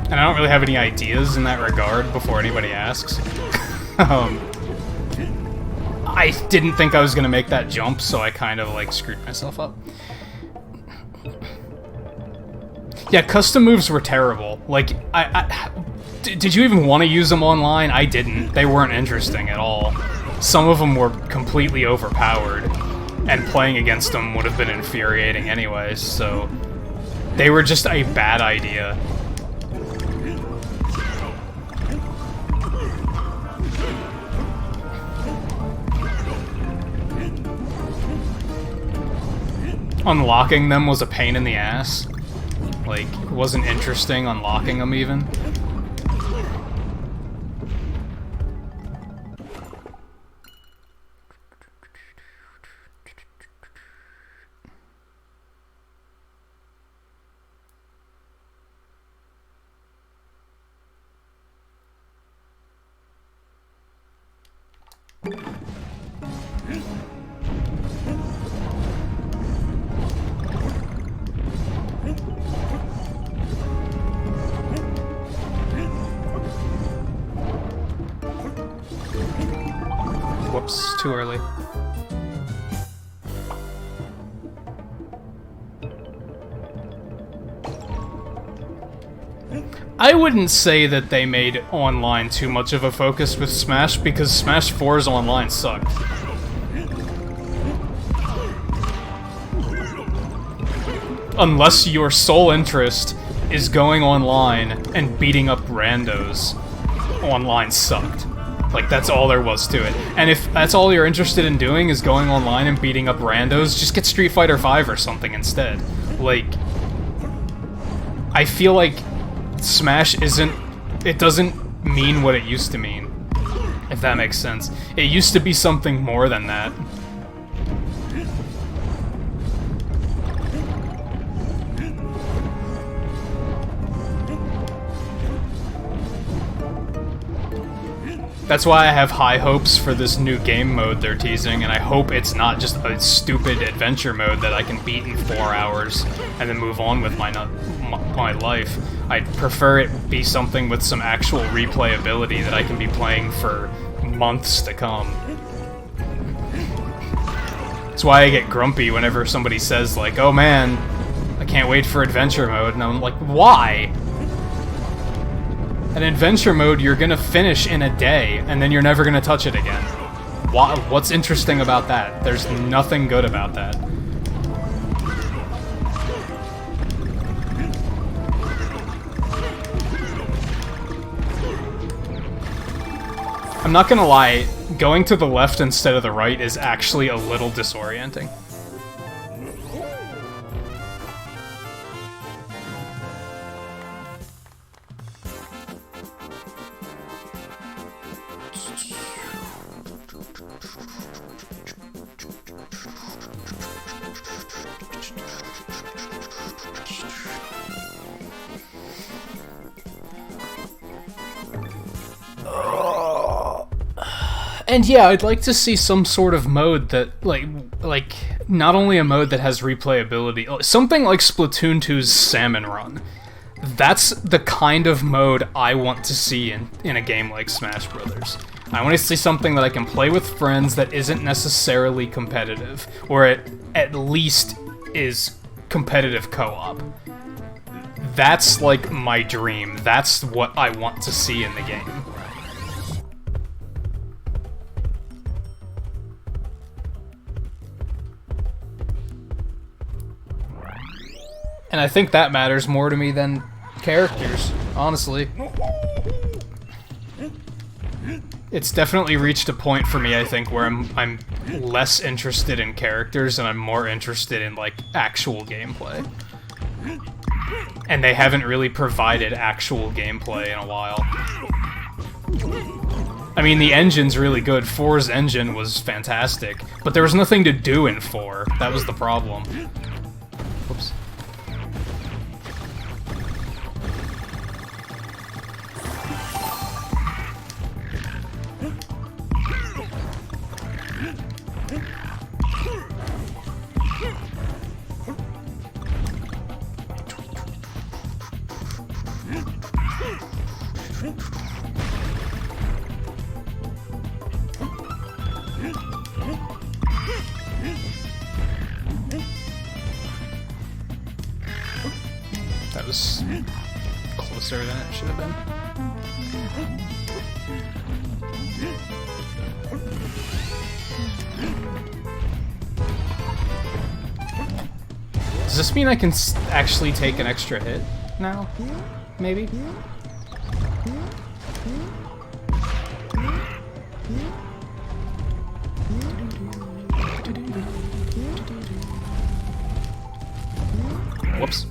And I don't really have any ideas in that regard before anybody asks. I didn't think I was gonna make that jump, so I kind of, like, screwed myself up. Yeah, custom moves were terrible. Like, did you even want to use them online? I didn't. They weren't interesting at all. Some of them were completely overpowered, and playing against them would have been infuriating anyways, so they were just a bad idea. Unlocking them was a pain in the ass. Like, it wasn't interesting unlocking them even. Whoops, too early. I wouldn't say that they made online too much of a focus with Smash, because Smash 4's online sucked. Unless your sole interest is going online and beating up randos, online sucked. Like, that's all there was to it. And if that's all you're interested in doing is going online and beating up randos, just get Street Fighter V or something instead. Like, I feel like Smash it doesn't mean what it used to mean, if that makes sense. It used to be something more than that. That's why I have high hopes for this new game mode they're teasing, and I hope it's not just a stupid adventure mode that I can beat in 4 hours and then move on with my life. I'd prefer it be something with some actual replayability that I can be playing for months to come. That's why I get grumpy whenever somebody says, like, oh man, I can't wait for adventure mode, and I'm like, why? An adventure mode you're gonna finish in a day, and then you're never gonna touch it again. What's interesting about that? There's nothing good about that. I'm not gonna lie, going to the left instead of the right is actually a little disorienting. And yeah, I'd like to see some sort of mode that, like not only a mode that has replayability, something like Splatoon 2's Salmon Run. That's the kind of mode I want to see in a game like Smash Brothers. I want to see something that I can play with friends that isn't necessarily competitive, or it at least is competitive co-op. That's like my dream. That's what I want to see in the game. And I think that matters more to me than characters, honestly. It's definitely reached a point for me, I think, where I'm less interested in characters and I'm more interested in, like, actual gameplay. And they haven't really provided actual gameplay in a while. I mean, the engine's really good. 4's engine was fantastic, but there was nothing to do in 4. That was the problem. Whoops. That was closer than it should have been. Does this mean I can actually take an extra hit now? Maybe? Whoops.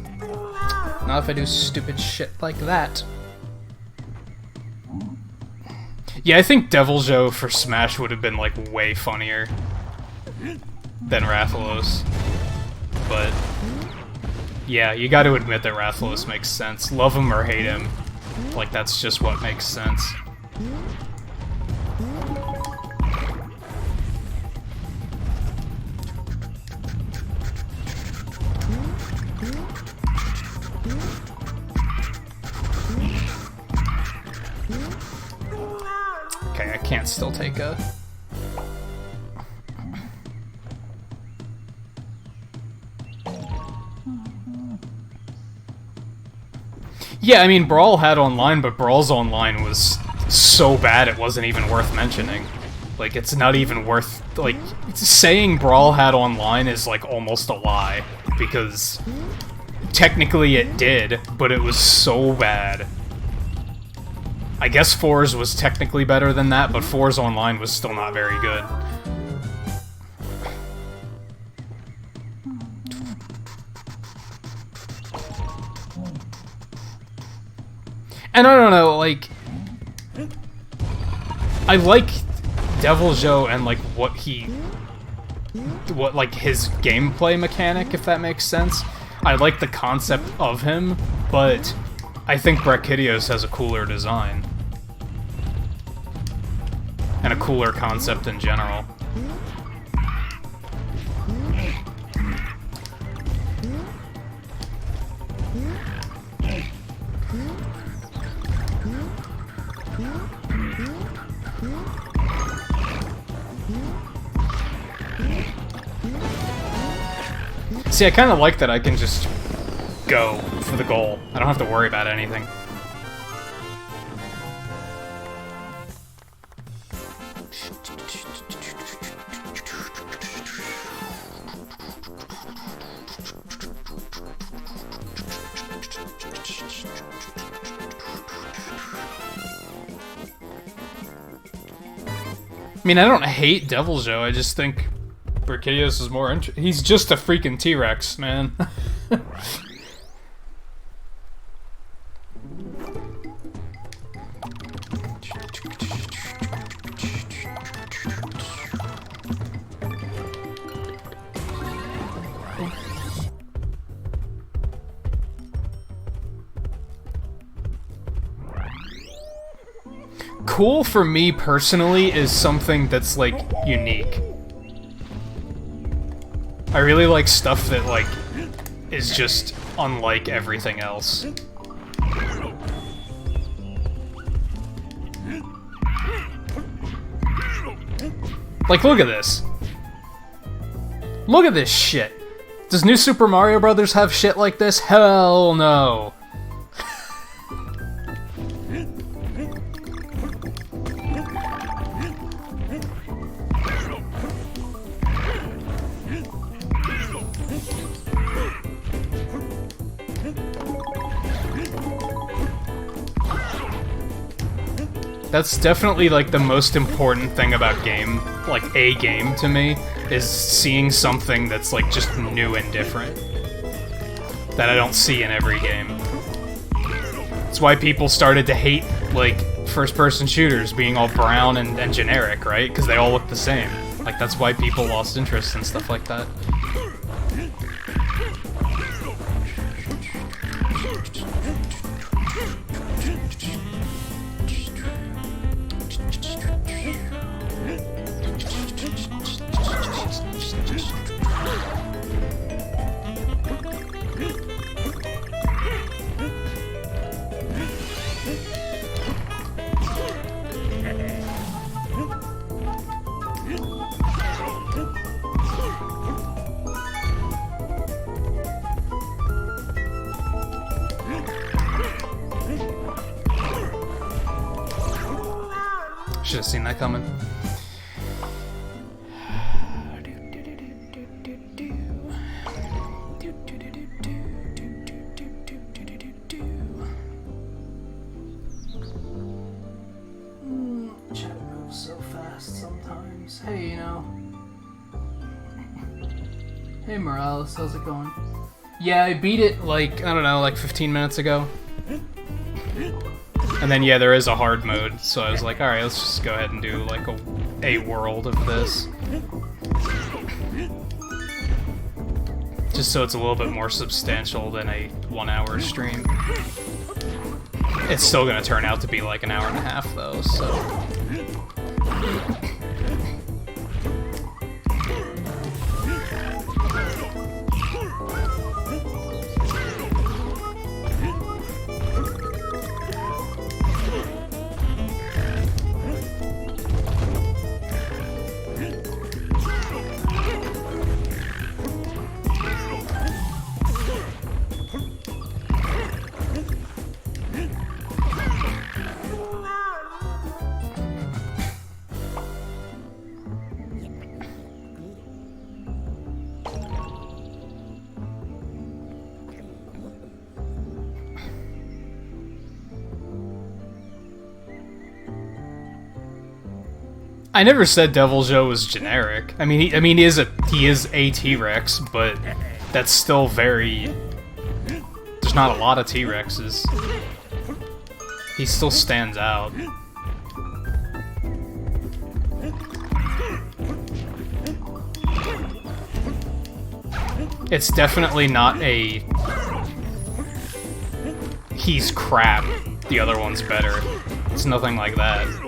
Not if I do stupid shit like that. Yeah, I think Devil's Joe for Smash would have been, like, way funnier than Rathalos. But, yeah, you gotta admit that Rathalos makes sense. Love him or hate him, like, that's just what makes sense. Okay, I can't still take a... Yeah, I mean, Brawl had online, but Brawl's online was so bad it wasn't even worth mentioning. Like, it's not even worth... Like, saying Brawl had online is, like, almost a lie, because technically it did, but it was so bad. I guess 4's was technically better than that, but 4's online was still not very good. And I don't know, like... I like Devil's Joe and, like, like, his gameplay mechanic, if that makes sense. I like the concept of him, but I think Brachydios has a cooler design. And a cooler concept in general. See, I kind of like that I can just go for the goal. I don't have to worry about anything. I mean, I don't hate Devil Joe, I just think Brachiosaurus is more he's just a freaking T-Rex, man. Cool for me personally is something that's like unique. I really like stuff that like is just unlike everything else. Like, look at this. Look at this shit. Does New Super Mario Bros. Have shit like this? Hell no. That's definitely, like, the most important thing about like, a game to me, is seeing something that's, like, just new and different. That I don't see in every game. That's why people started to hate, like, first-person shooters being all brown and generic, right? Because they all look the same. Like, that's why people lost interest in stuff like that. Should have seen that coming. Chat moves so fast sometimes. Hey, you know. Hey, Morales, how's it going? Yeah, I beat it like, I don't know, like 15 minutes ago. And then, yeah, there is a hard mode, so I was like, alright, let's just go ahead and do, like, a world of this. Just so it's a little bit more substantial than a 1 hour stream. It's still gonna turn out to be like an hour and a half, though, so... I never said Devil Joe was generic. I mean, he is a T-Rex, but that's still very. There's not a lot of T-Rexes. He still stands out. It's definitely not a. He's crap. The other one's better. It's nothing like that.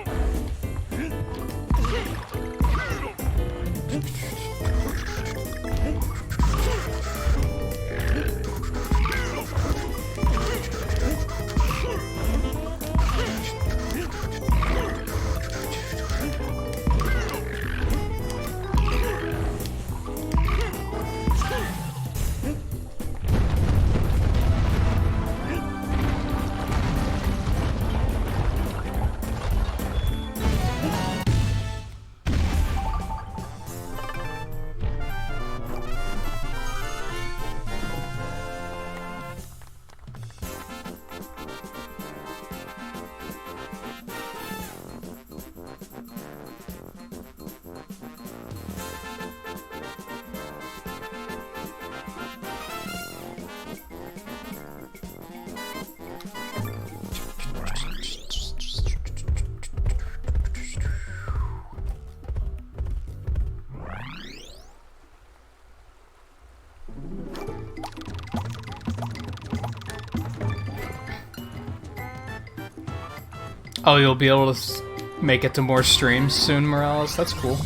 Oh, you'll be able to make it to more streams soon, Morales? That's cool.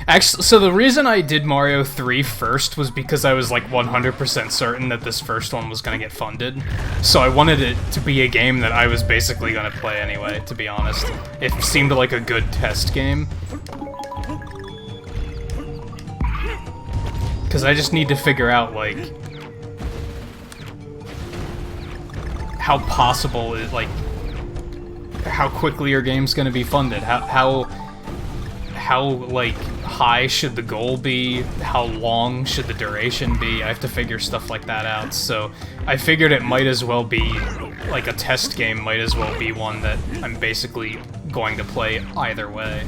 Actually, so the reason I did Mario 3 first was because I was like 100% certain that this first one was going to get funded. So I wanted it to be a game that I was basically going to play anyway, to be honest. It seemed like a good test game. Because I just need to figure out, like, how possible is, like, how quickly your game's going to be funded. How like, high should the goal be? How long should the duration be? I have to figure stuff like that out, so I figured it might as well be, like, a test game might as well be one that I'm basically going to play either way.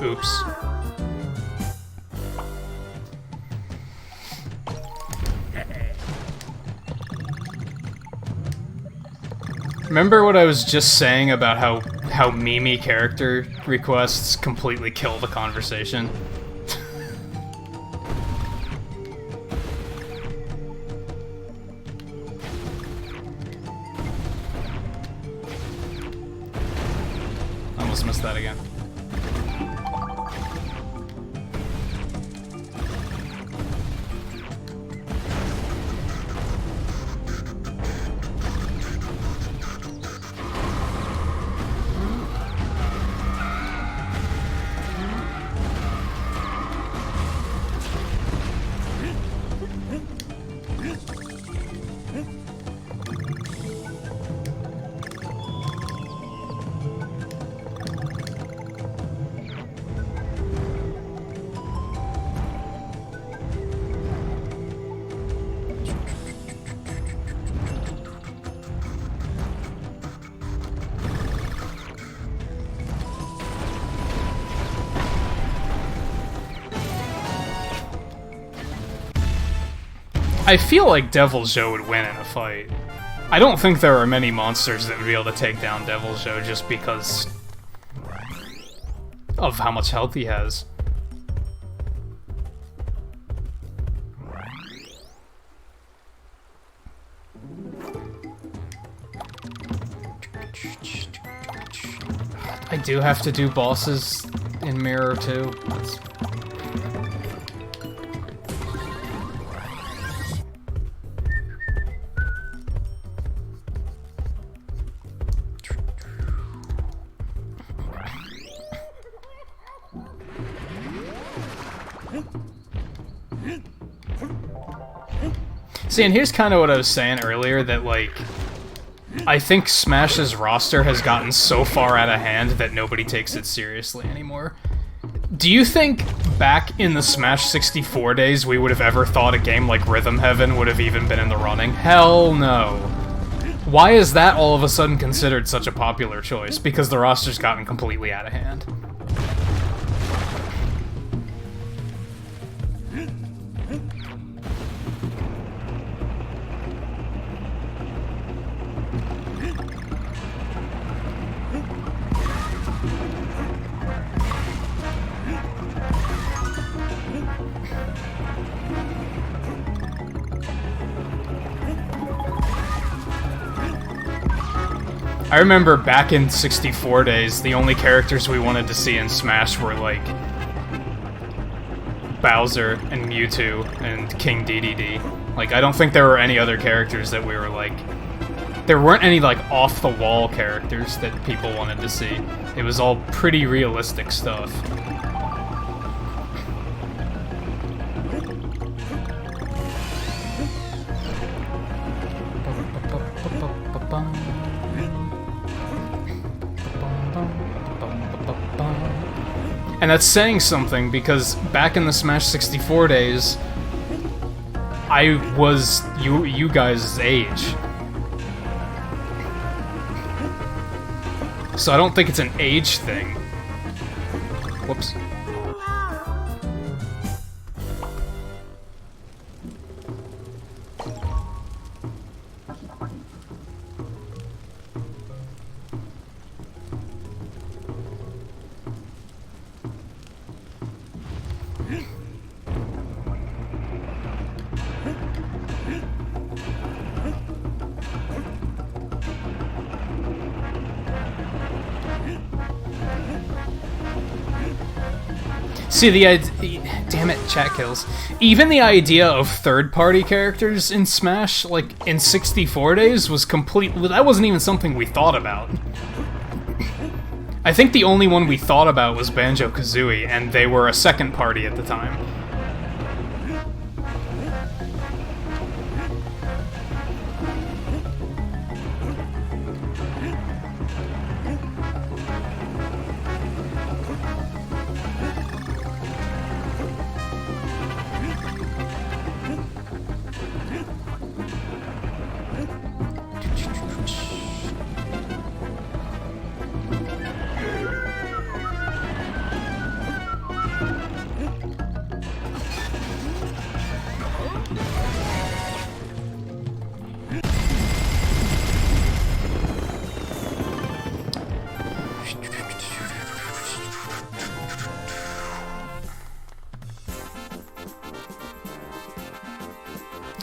Oops. Remember what I was just saying about how Mimi character requests completely kill the conversation? I almost missed that again. I feel like Devil's Joe would win in a fight. I don't think there are many monsters that would be able to take down Devil's Joe just because of how much health he has. I do have to do bosses in Mirror too. That's... See, and here's kind of what I was saying earlier, that, like, I think Smash's roster has gotten so far out of hand that nobody takes it seriously anymore. Do you think back in the Smash 64 days we would have ever thought a game like Rhythm Heaven would have even been in the running? Hell no. Why is that all of a sudden considered such a popular choice? Because the roster's gotten completely out of hand. I remember back in 64 days, the only characters we wanted to see in Smash were, like, Bowser and Mewtwo and King Dedede. Like, I don't think there were any other characters that we were, like... There weren't any, like, off-the-wall characters that people wanted to see. It was all pretty realistic stuff. And that's saying something, because back in the Smash 64 days, I was you guys' age. So I don't think it's an age thing. Whoops. See, damn it, chat kills. Even the idea of third-party characters in Smash, like, in 64 days was that wasn't even something we thought about. I think the only one we thought about was Banjo-Kazooie, and they were a second party at the time.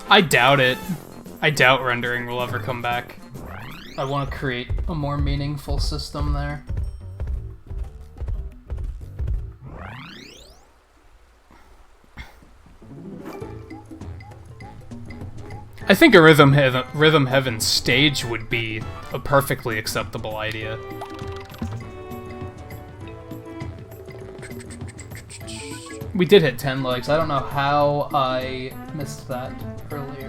I doubt it. I doubt rendering will ever come back. I want to create a more meaningful system there. I think a Rhythm Heaven stage would be a perfectly acceptable idea. We did hit 10 likes. I don't know how I missed that earlier.